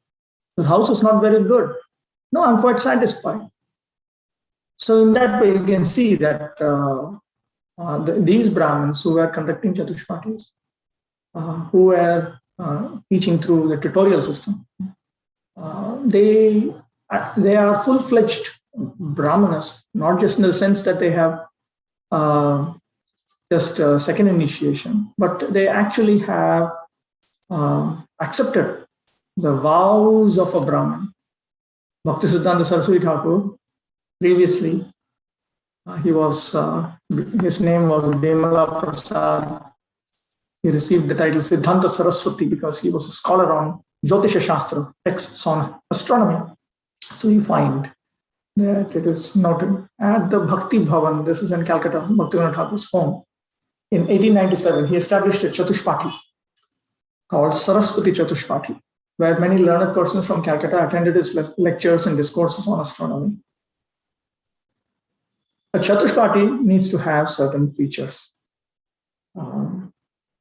The house is not very good. No, I'm quite satisfied. So in that way, you can see that these Brahmins who were conducting Chatushpathis, who were teaching through the tutorial system, they are full-fledged Brahmanas, not just in the sense that they have just a second initiation, but they actually have accepted the vows of a Brahman. Bhaktisiddhanta Saraswati Thakur, previously, his name was Bimala Prasad. He received the title Siddhanta Saraswati because he was a scholar on Jyotisha Shastra, texts on astronomy. So you find that it is noted at the Bhakti Bhavan, this is in Calcutta, Bhaktivinoda Thakur's home. In 1897, he established a Chatushpathi. called Saraswati Chatushpati, where many learned persons from Calcutta attended his lectures and discourses on astronomy. A Chatushpati needs to have certain features.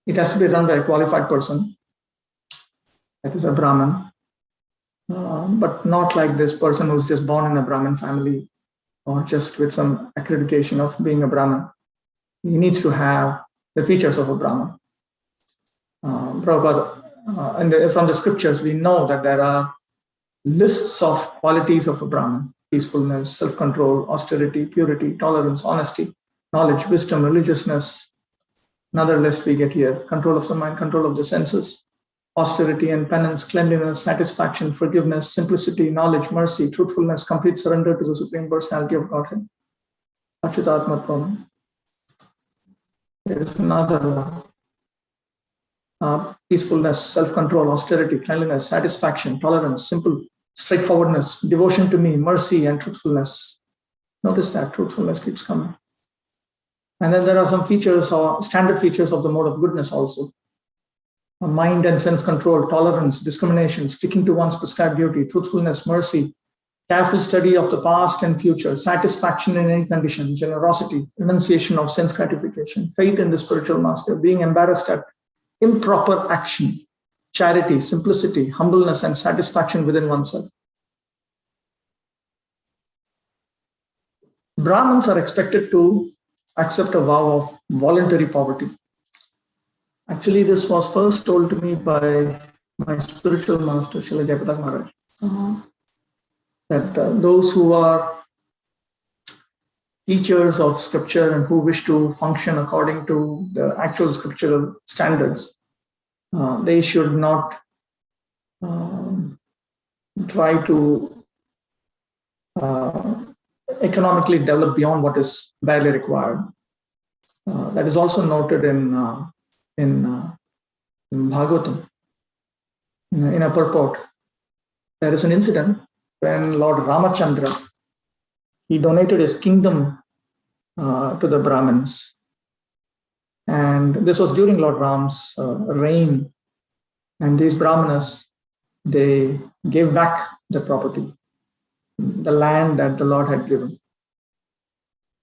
It has to be run by a qualified person, that is a Brahmin, but not like this person who's just born in a Brahmin family or just with some accreditation of being a Brahmin. He needs to have the features of a Brahmin. Prabhupada, from the scriptures, we know that there are lists of qualities of a Brahmin: peacefulness, self-control, austerity, purity, tolerance, honesty, knowledge, wisdom, religiousness. Another list we get here: control of the mind, control of the senses, austerity and penance, cleanliness, satisfaction, forgiveness, simplicity, knowledge, mercy, truthfulness, complete surrender to the Supreme Personality of Godhead. Achyutatmatvam. There is another one. Peacefulness, self-control, austerity, cleanliness, satisfaction, tolerance, simple, straightforwardness, devotion to me, mercy, and truthfulness. Notice that truthfulness keeps coming. And then there are some features or standard features of the mode of goodness also. Mind and sense control, tolerance, discrimination, sticking to one's prescribed duty, truthfulness, mercy, careful study of the past and future, satisfaction in any condition, generosity, renunciation of sense gratification, faith in the spiritual master, being embarrassed at improper action, charity, simplicity, humbleness, and satisfaction within oneself. Brahmins are expected to accept a vow of voluntary poverty. Actually, this was first told to me by my spiritual master, Srila Jayaprakash Maharaj, that those who are teachers of scripture and who wish to function according to the actual scriptural standards, they should not try to economically develop beyond what is barely required. That is also noted in Bhagavatam. In a purport, there is an incident when Lord Ramachandra, he donated his kingdom to the Brahmins. And this was during Lord Ram's reign. And these Brahmanas, they gave back the property, the land that the Lord had given.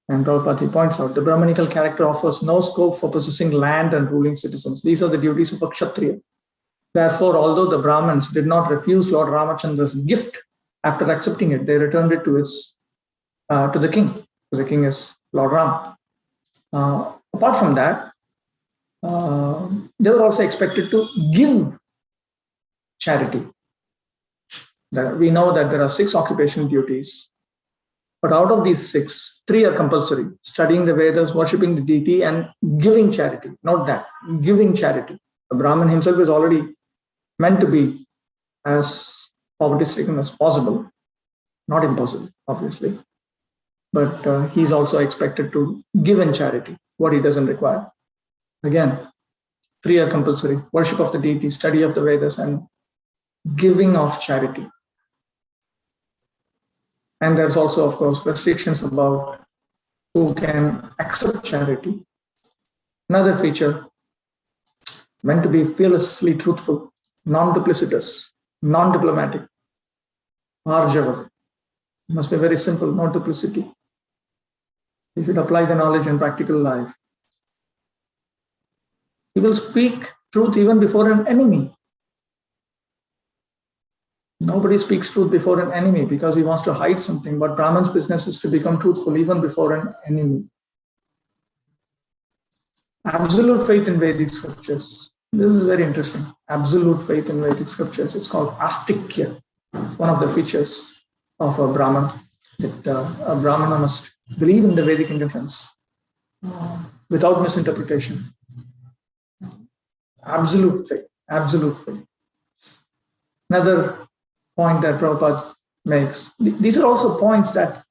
And Prabhupada points out, the Brahmanical character offers no scope for possessing land and ruling citizens. These are the duties of a Kshatriya. Therefore, although the Brahmins did not refuse Lord Ramachandra's gift, after accepting it, they returned it to the king. The king is Lord Ram. Apart from that, they were also expected to give charity. We know that there are 6 occupational duties, but out of these 6, 3 are compulsory: studying the Vedas, worshipping the deity, and giving charity. Note that, giving charity. The Brahmin himself is already meant to be as poverty-stricken as possible. Not impossible, obviously. But he's also expected to give in charity what he doesn't require. Again, 3 are compulsory: worship of the deity, study of the Vedas, and giving of charity. And there's also, of course, restrictions about who can accept charity. Another feature, meant to be fearlessly truthful, non-duplicitous, non-diplomatic, arjava. Must be very simple, no duplicity. You should apply the knowledge in practical life. He will speak truth even before an enemy. Nobody speaks truth before an enemy because he wants to hide something, but Brahman's business is to become truthful even before an enemy. Absolute faith in Vedic scriptures. This is very interesting. Absolute faith in Vedic scriptures. It's called astikya. One of the features of a Brahman, that a Brahmana must believe in the Vedic injunctions without misinterpretation. Absolute faith. Absolute faith. Another point that Prabhupada makes. These are also points that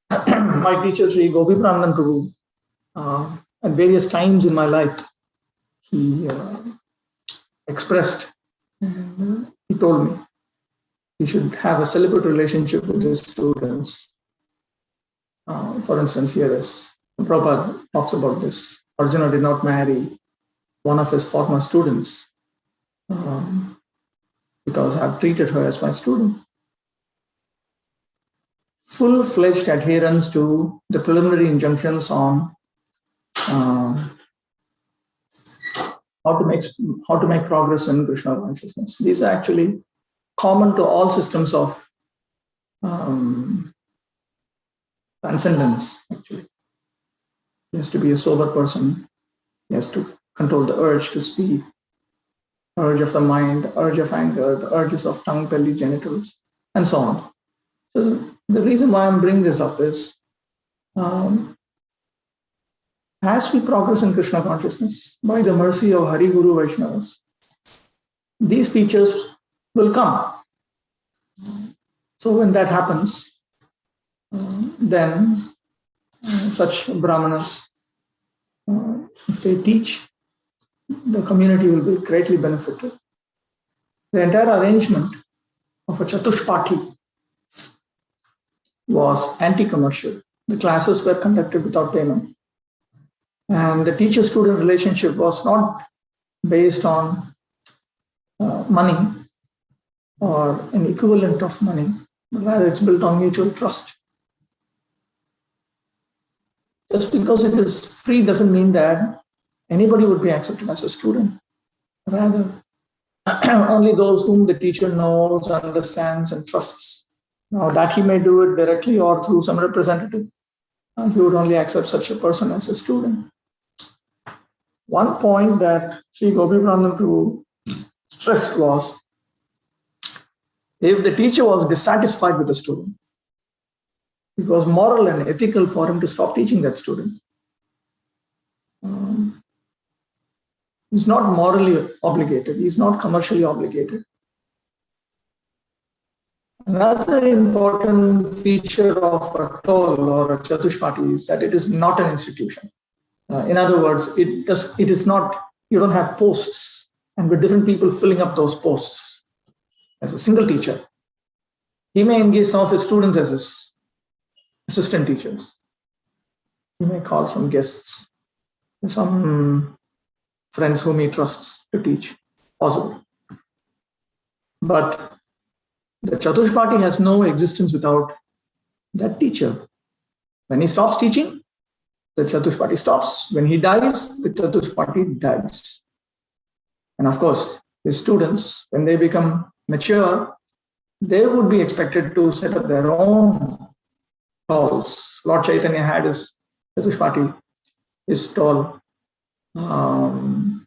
my teacher, Sri Gopi Pranandan Prabhu, at various times in my life, he expressed. He told me he should have a celibate relationship with his students. For instance, here is Prabhupada talks about this. Arjuna did not marry one of his former students. because I've treated her as my student. Full-fledged adherence to the preliminary injunctions on how to make progress in Krishna consciousness. These are actually common to all systems of transcendence. Actually, he has to be a sober person. He has to control the urge to speak, urge of the mind, urge of anger, the urges of tongue, belly, genitals, and so on. So the reason why I'm bringing this up is, as we progress in Krishna consciousness, by the mercy of Hari Guru Vaishnavas, these features will come. So when that happens, then such brahmanas, if they teach, the community will be greatly benefited. The entire arrangement of a Chatushpati was anti-commercial. The classes were conducted without payment. And the teacher-student relationship was not based on money or an equivalent of money, but rather it's built on mutual trust. Just because it is free doesn't mean that anybody would be accepted as a student. Rather, only those whom the teacher knows, understands, and trusts. Now, that he may do it directly or through some representative, he would only accept such a person as a student. One point that Sri Gopi Brahman Prabhu stressed was, if the teacher was dissatisfied with the student, it was moral and ethical for him to stop teaching that student. He's not morally obligated. He's not commercially obligated. Another important feature of a toll or a Chatushpati is that it is not an institution. In other words, it is not, you don't have posts and with different people filling up those posts. As a single teacher, he may engage some of his students as his assistant teachers. He may call some guests, some friends whom he trusts to teach, possible. But the Chatushpati has no existence without that teacher. When he stops teaching, the Chatushpati stops. When he dies, the Chatushpati dies. And of course, his students, when they become mature, they would be expected to set up their own stalls. Lord Chaitanya had his Chatushpati, his stall, when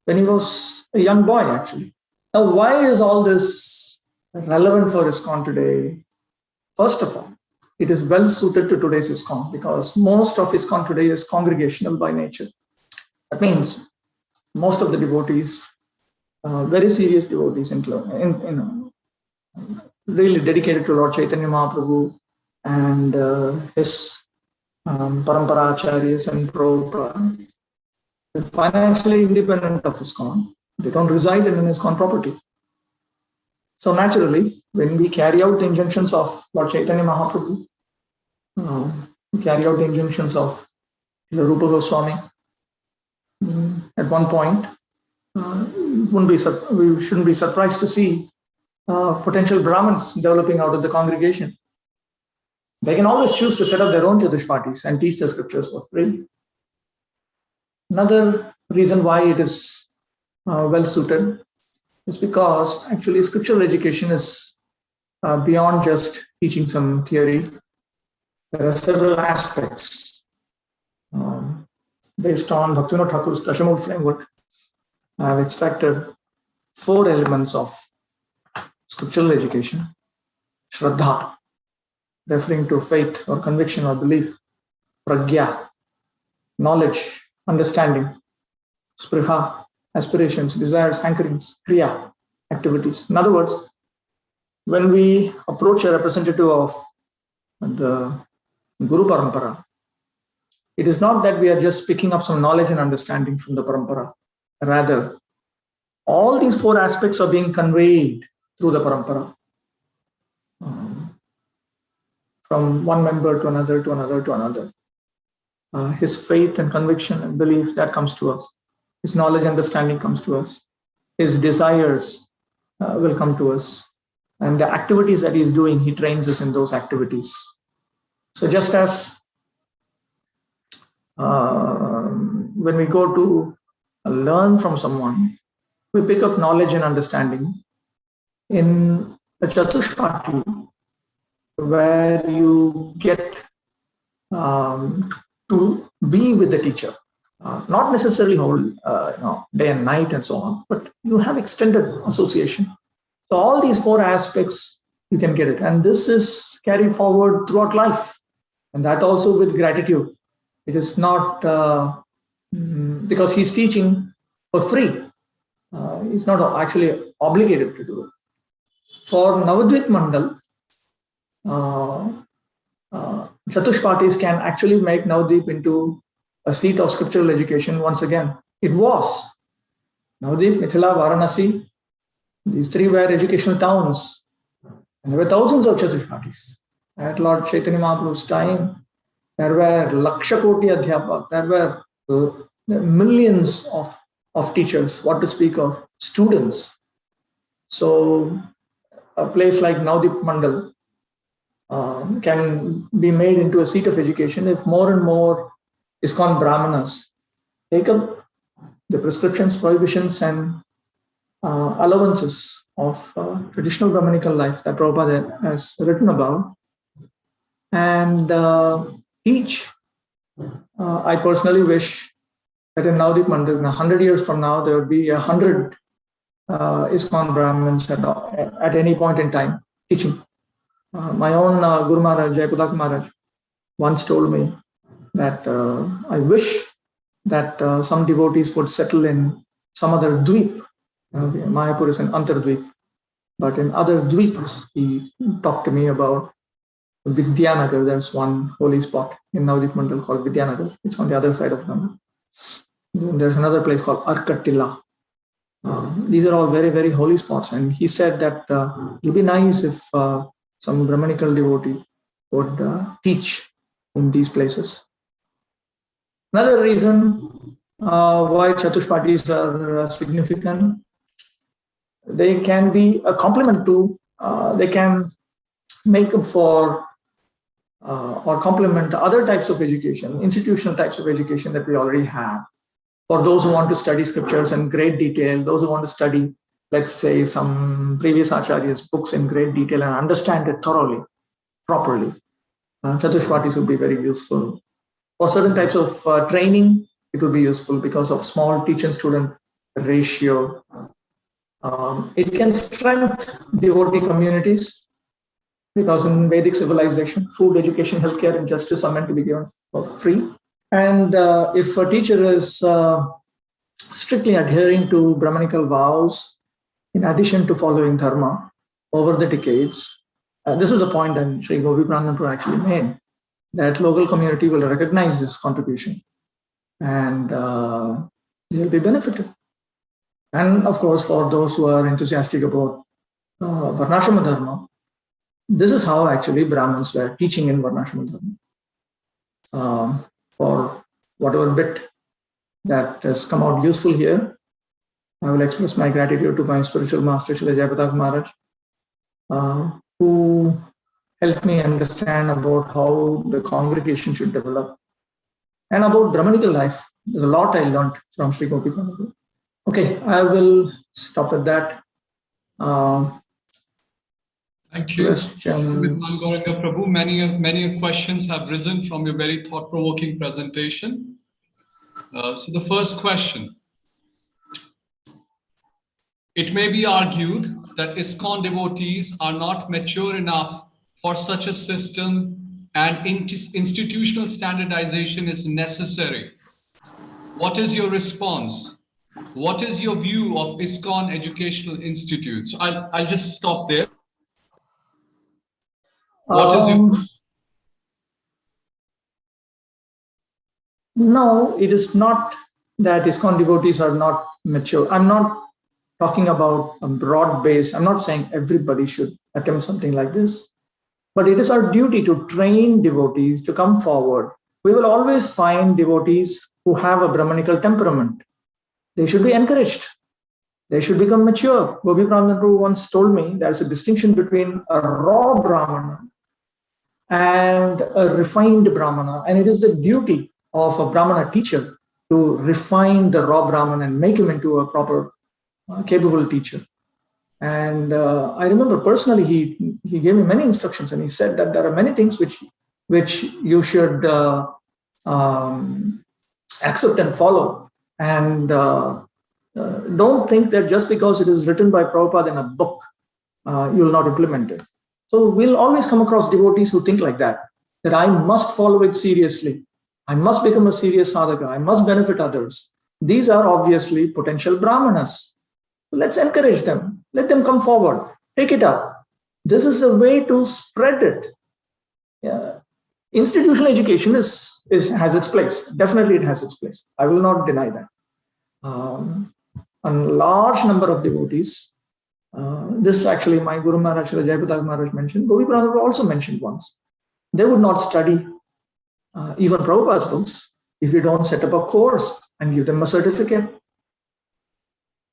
he was a young boy, actually. Now, why is all this relevant for ISKCON today? First of all, it is well suited to today's ISKCON because most of ISKCON today is congregational by nature. That means most of the devotees, very serious devotees, really dedicated to Lord Chaitanya Mahaprabhu and his Parampara Acharyas and Prabhupada, they're financially independent of ISKCON. They don't reside in ISKCON property. So naturally, when we carry out the injunctions of Lord Chaitanya Mahaprabhu, we carry out the injunctions of Rupa Goswami, at one point, we shouldn't be surprised to see potential Brahmins developing out of the congregation. They can always choose to set up their own Chatushpatis and teach the scriptures for free. Another reason why it is well suited is because actually scriptural education is beyond just teaching some theory. There are several aspects based on Bhaktivinoda Thakur's Dashamul framework. I have extracted 4 elements of scriptural education. Shraddha, referring to faith or conviction or belief. Pragya, knowledge, understanding. Spriha, aspirations, desires, hankerings. Kriya, activities. In other words, when we approach a representative of the Guru Parampara, it is not that we are just picking up some knowledge and understanding from the Parampara. Rather, all these 4 aspects are being conveyed through the Parampara. From one member to another, to another, to another. His faith and conviction and belief, that comes to us. his knowledge, understanding comes to us. His desires will come to us. And the activities that he's doing, he trains us in those activities. So just as when we go to learn from someone, we pick up knowledge and understanding. In a Chatushpati, where you get to be with the teacher, not necessarily whole day and night and so on, but you have extended association. So all these four aspects, you can get it. And this is carried forward throughout life. And that also with gratitude. It is not because he's teaching for free. He's not actually obligated to do it. For Navadvip Mandal, Chatushpatis can actually make Navadvip into a seat of scriptural education once again. It was. Navadvip, Mithila, Varanasi, these three were educational towns. And there were thousands of Chatushpatis. At Lord Chaitanya Mahaprabhu's time, there were Laksha Koti Adhyapak, there were millions of teachers, what to speak of students. So a place like Navadvip Mandal can be made into a seat of education if more and more ISKCON Brahmanas take up the prescriptions, prohibitions, and allowances of traditional Brahmanical life that Prabhupada has written about, and teach. I personally wish that in Navadvip Mandal, 100 years from now, there would be 100 ISKCON Brahmins at any point in time teaching. My own Guru Maharaj, Jayapadak Maharaj, once told me that I wish that some devotees would settle in some other dweep. Mayapur is an Antardweep, but in other dweeps, he talked to me about Vidyanagar. There's one holy spot in Navadvip Mandal called Vidyanagar. It's on the other side of Ganga. There's another place called Arkatila. These are all very, very holy spots. And he said that it would be nice if some Brahmanical devotee would teach in these places. Another reason why Chatushpatis are significant, they can be a complement to, they can make up for or complement other types of education, institutional types of education that we already have. For those who want to study scriptures in great detail, those who want to study, let's say, some previous acharyas' books in great detail and understand it thoroughly, properly, Chatushpatis would be very useful. For certain types of training, it would be useful because of small teacher-student ratio. It can strengthen devotee communities because in Vedic civilization, food, education, healthcare, and justice are meant to be given for free. And if a teacher is strictly adhering to Brahmanical vows, in addition to following dharma over the decades, this is a point that Sri Gopi Prananapur actually made, that local community will recognize this contribution and they'll be benefited. And of course, for those who are enthusiastic about Varnashrama Dharma, this is how actually Brahmins were teaching in Varnashrama Dharma. For whatever bit that has come out useful here, I will express my gratitude to my spiritual master, Srila Jayapatak Maharaj, who helped me understand about how the congregation should develop and about Brahmanical life. There's a lot I learned from Sri Gopi Prananapur. Okay, I will stop at that. Thank you. Vidwan Gauranga Prabhu, many questions have risen from your very thought-provoking presentation. So the first question. It may be argued that ISKCON devotees are not mature enough for such a system and institutional standardization is necessary. What is your response? What is your view of ISKCON Educational Institute? So I'll just stop there. What is your... No, it is not that ISKCON devotees are not mature. I'm not talking about a broad base. I'm not saying everybody should attempt something like this, but it is our duty to train devotees to come forward. We will always find devotees who have a Brahmanical temperament. They should be encouraged. They should become mature. Gopi Prananda Prabhu once told me there's a distinction between a raw Brahmana and a refined Brahmana. And it is the duty of a Brahmana teacher to refine the raw Brahman and make him into a proper, capable teacher. And I remember personally, he gave me many instructions, and he said that there are many things which you should accept and follow. And don't think that just because it is written by Prabhupada in a book, you will not implement it. So we'll always come across devotees who think like that I must follow it seriously. I must become a serious sadhaka. I must benefit others. These are obviously potential brahmanas. Let's encourage them. Let them come forward. Take it up. This is a way to spread it. Yeah. Institutional education has its place. Definitely it has its place. I will not deny that. A large number of devotees, this actually my Guru Maharaj, Srila Jayapataka Maharaj mentioned, Gopi Prananda also mentioned once. They would not study even Prabhupada's books if you don't set up a course and give them a certificate.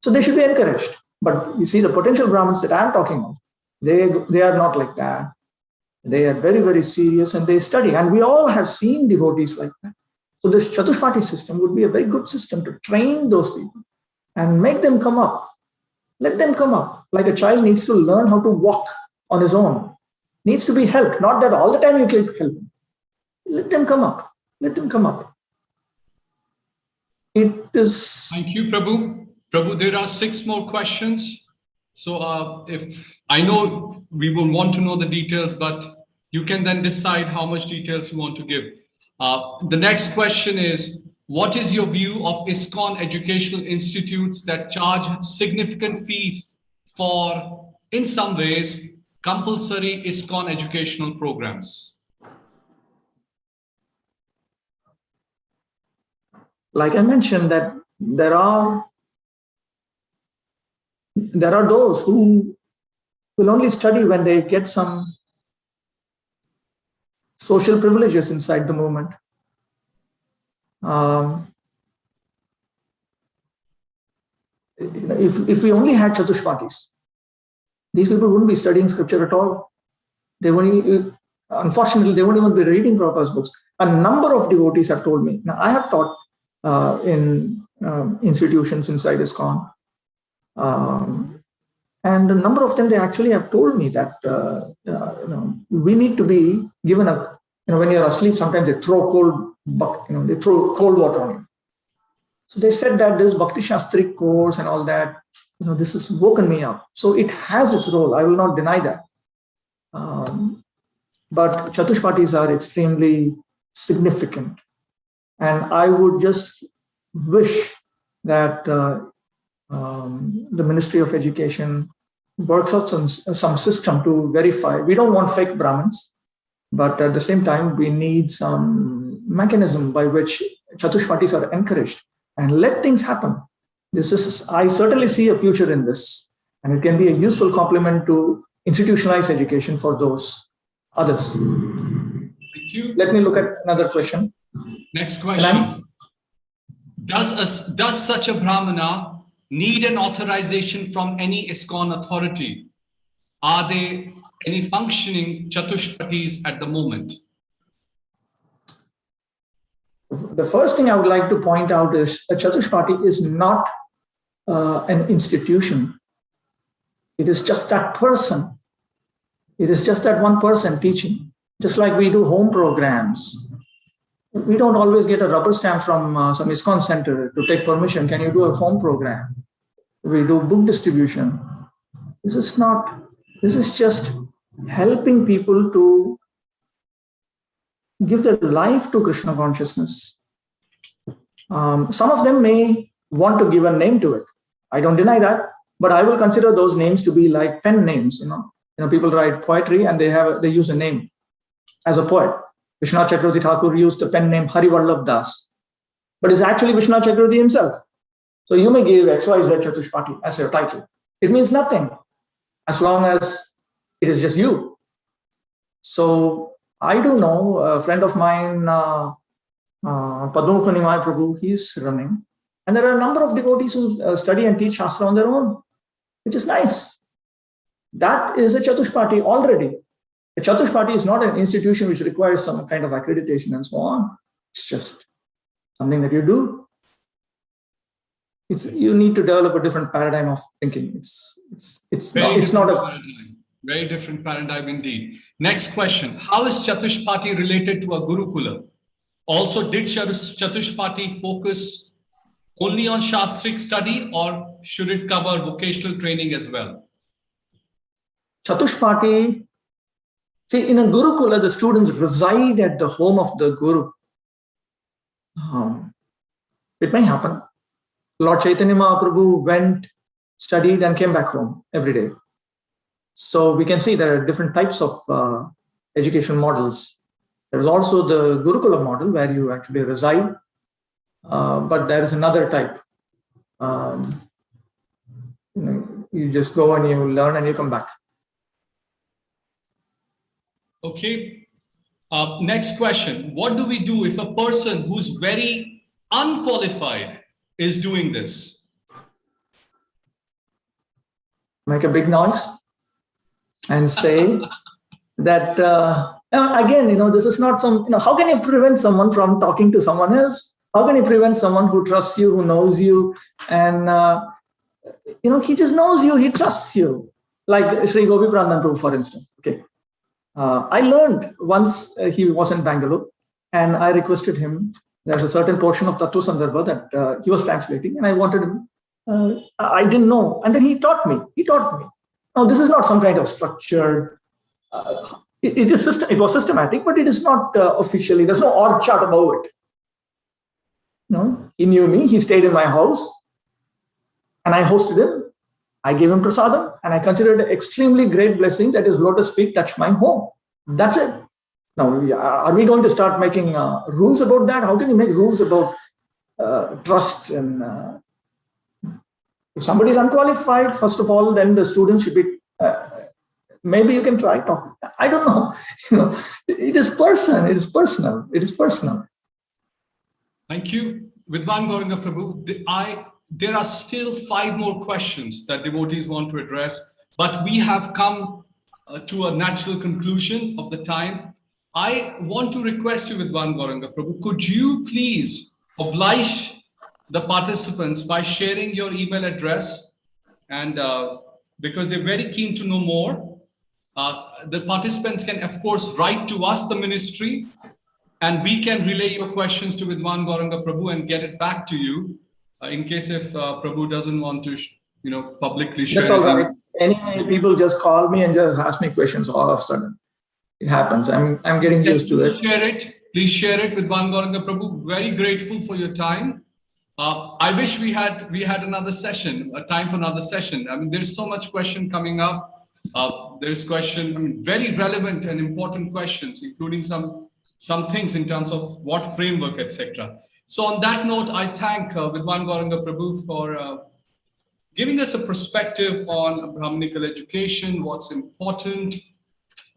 So they should be encouraged. But you see, the potential Brahmins that I'm talking of, they are not like that. They are very, very serious and they study. And we all have seen devotees like that. So this Chatushpati system would be a very good system to train those people and make them come up. Let them come up. Like a child needs to learn how to walk on his own. Needs to be helped. Not that all the time you keep helping. Let them come up. Let them come up. It is... Thank you, Prabhu. Prabhu, there are 6 more questions. So if I know we will want to know the details, but you can then decide how much details you want to give. The next question is, what is your view of ISKCON educational institutes that charge significant fees for, in some ways, compulsory ISKCON educational programs? Like I mentioned, that there are those who will only study when they get some social privileges inside the movement. If we only had Chatushpatis, these people wouldn't be studying scripture at all. Unfortunately, they won't even be reading Prabhupada's books. A number of devotees have told me. Now, I have taught in institutions inside ISKCON. And a number of them, they actually have told me that we need to be given a, when you're asleep, sometimes they throw they throw cold water on you. So they said that this Bhakti Shastri course and all that, this has woken me up. So it has its role. I will not deny that. But Chatushpatis are extremely significant. And I would just wish that the Ministry of Education works out some system to verify. We don't want fake Brahmins, but at the same time, we need some mechanism by which Chatushpatis are encouraged and let things happen. I certainly see a future in this, and it can be a useful complement to institutionalized education for those others. Thank you. Let me look at another question. Next question. Does such a Brahmana need an authorization from any ISKCON authority? Are there any functioning Chatushpatis at the moment? The first thing I would like to point out is a Chatushpati is not an institution. It is just that person. It is just that one person teaching. Just like we do home programs. We don't always get a rubber stamp from some ISKCON center to take permission. Can you do a home program? We do book distribution. This is just helping people to give their life to Krishna consciousness. Some of them may want to give a name to it. I don't deny that, but I will consider those names to be like pen names. People write poetry and they use a name as a poet. Vishwanath Chakravarti Thakur used the pen name Hari Vallabh Das, but it's actually Vishwanath Chakravarti himself. So you may give XYZ Chatushpati as your title. It means nothing as long as it is just you. So I do know a friend of mine, Padmukha Nimai Prabhu, he's running. And And there are a number of devotees who study and teach Shastra on their own, which is nice. That is a Chatushpati already. A Chatushpati is not an institution which requires some kind of accreditation and so on. It's just something that you do. You need to develop a different paradigm of thinking. It's not a paradigm. Very different paradigm indeed. Next question. How is Chatushpati related to a Gurukula? Also, did Chatushpati focus only on Shastric study, or should it cover vocational training as well? Chatushpati, see, in a Gurukula, the students reside at the home of the Guru. It may happen. Lord Chaitanya Mahaprabhu went, studied, and came back home every day. So we can see there are different types of education models. There's also the Gurukula model where you actually reside, but there is another type. You just go and you learn and you come back. Okay. Next question. What do we do if a person who's very unqualified is doing this? Make a big noise and say that, again, this is not some, how can you prevent someone from talking to someone else? How can you prevent someone who trusts you, who knows you, and, he just knows you, he trusts you. Like Sri Gopi Prandan Prabhu, for instance. Okay. I learned once he was in Bangalore, and I requested him. There's a certain portion of Tattva Sandarbha that he was translating, and I wanted him. I didn't know, and then he taught me. Now, this is not some kind of structured. It was systematic, but it is not officially. There's no org chart about it. He knew me. He stayed in my house, and I hosted him. I gave him prasadam, and I considered it an extremely great blessing that his lotus feet touched my home. That's it. Now, are we going to start making rules about that? How can you make rules about trust? And if somebody is unqualified, first of all, then the student should be. Maybe you can try talking. I don't know. It is personal. It is personal. Thank you, Vidwan Gauranga Prabhu. There are still 5 more questions that devotees want to address, but we have come to a natural conclusion of the time. I want to request you, Vidwan Gauranga Prabhu, could you please oblige the participants by sharing your email address? And because they're very keen to know more, the participants can, of course, write to us, the ministry, and we can relay your questions to Vidwan Gauranga Prabhu and get it back to you. In case if Prabhu doesn't want to, publicly share. That's all right. Anyway, people just call me and just ask me questions all of a sudden. It happens. I'm getting used to it. Please share it with Vidwan Gauranga Prabhu. Very grateful for your time. I wish we had another session, a time for another session. I mean, there's so much question coming up. There's very relevant and important questions, including some things in terms of what framework, etc. So on that note, I thank Vidwan Gauranga Prabhu for giving us a perspective on Brahminical education, what's important,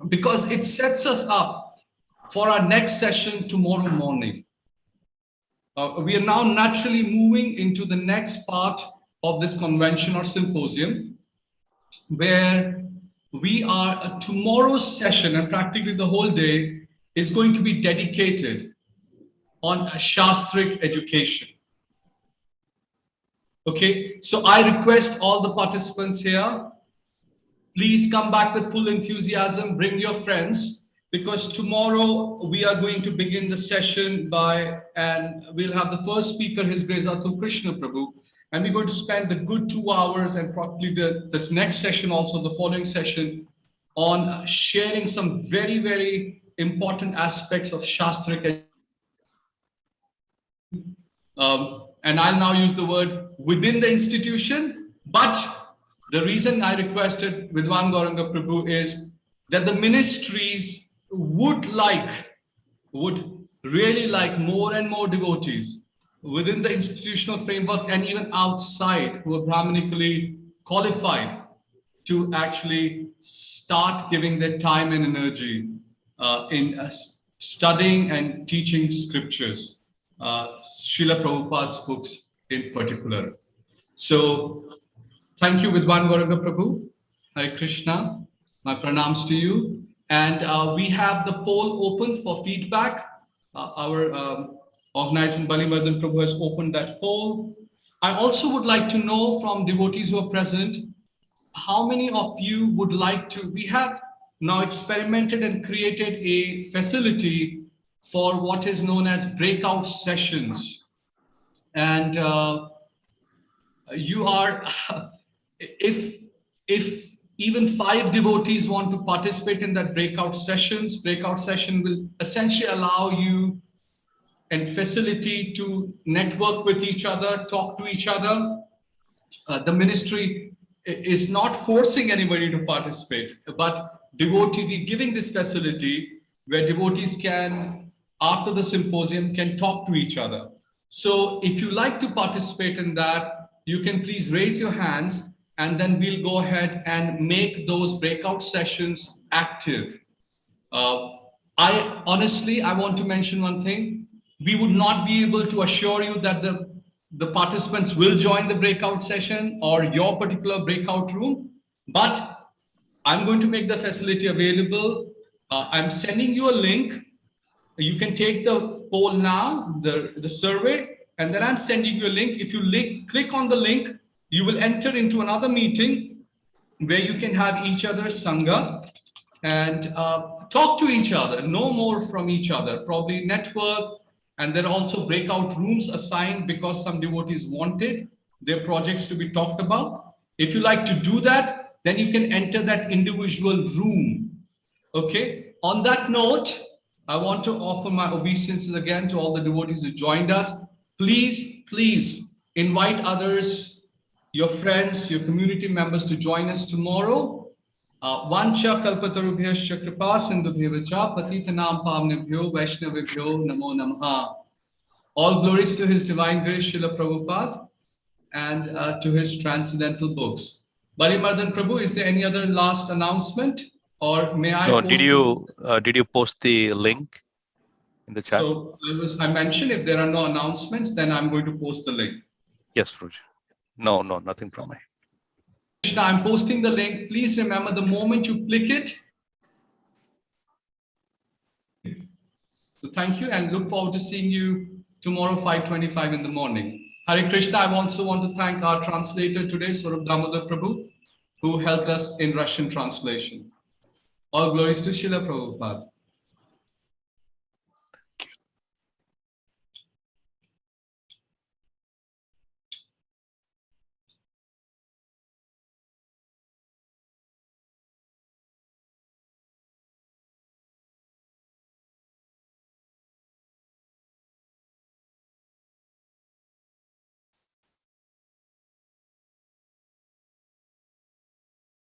because it sets us up for our next session tomorrow morning. We are now naturally moving into the next part of this convention or symposium, where we are, tomorrow's session, and practically the whole day, is going to be dedicated on Shastric education. Okay, so I request all the participants here, please come back with full enthusiasm, bring your friends, because tomorrow we are going to begin the session and we'll have the first speaker, His Grace Atul Krishna Prabhu, and we're going to spend a good 2 hours and probably this next session, also the following session, on sharing some very, very important aspects of Shastric education. And I'll now use the word within the institution, but the reason I requested Vidwan Gauranga Prabhu is that the ministries would really like more and more devotees within the institutional framework and even outside who are Brahminically qualified to actually start giving their time and energy in studying and teaching scriptures. Srila Prabhupada's books in particular. So thank you, Vidwan Gauranga Prabhu. Hare Krishna. My pranams to you. And we have the poll open for feedback. Our organizing Balimardan Prabhu has opened that poll. I also would like to know from devotees who are present, how many of you would like to, we have now experimented and created a facility for what is known as breakout sessions. And you are, if even 5 devotees want to participate in that breakout session will essentially allow you and facility to network with each other, talk to each other. The ministry is not forcing anybody to participate, but devotee giving this facility where devotees can, after the symposium, can talk to each other. So if you like to participate in that, you can please raise your hands, and then we'll go ahead and make those breakout sessions active. I want to mention one thing. We would not be able to assure you that the participants will join the breakout session or your particular breakout room, but I'm going to make the facility available. I'm sending you a link. You can take the poll now, the survey, and then I'm sending you a link. If you click on the link, you will enter into another meeting where you can have each other's Sangha and talk to each other, know more from each other, probably network. And there are also breakout rooms assigned because some devotees wanted their projects to be talked about. If you like to do that, then you can enter that individual room. Okay. On that note, I want to offer my obeisances again to all the devotees who joined us. Please invite others, your friends, your community members to join us tomorrow. Vancha kalpatarubhyascha kripa sindhubhyevacha patitanam pavnebhyo vaishnavibhyo namo namaha. All glories to His Divine Grace Srila Prabhupada and to his transcendental books. Balimardan Prabhu, is there any other last announcement, or may I? No, did you post the link in the chat? So I mentioned if there are no announcements, then I'm going to post the link. Yes, Prabhuji. No, nothing from me. Krishna, I'm posting the link. Please remember, the moment you click it. So thank you, and look forward to seeing you tomorrow 5:25 in the morning. Hare Krishna. I also want to thank our translator today, Swarup Damodar Prabhu, who helped us in Russian translation. All glories to Srila Prabhupada.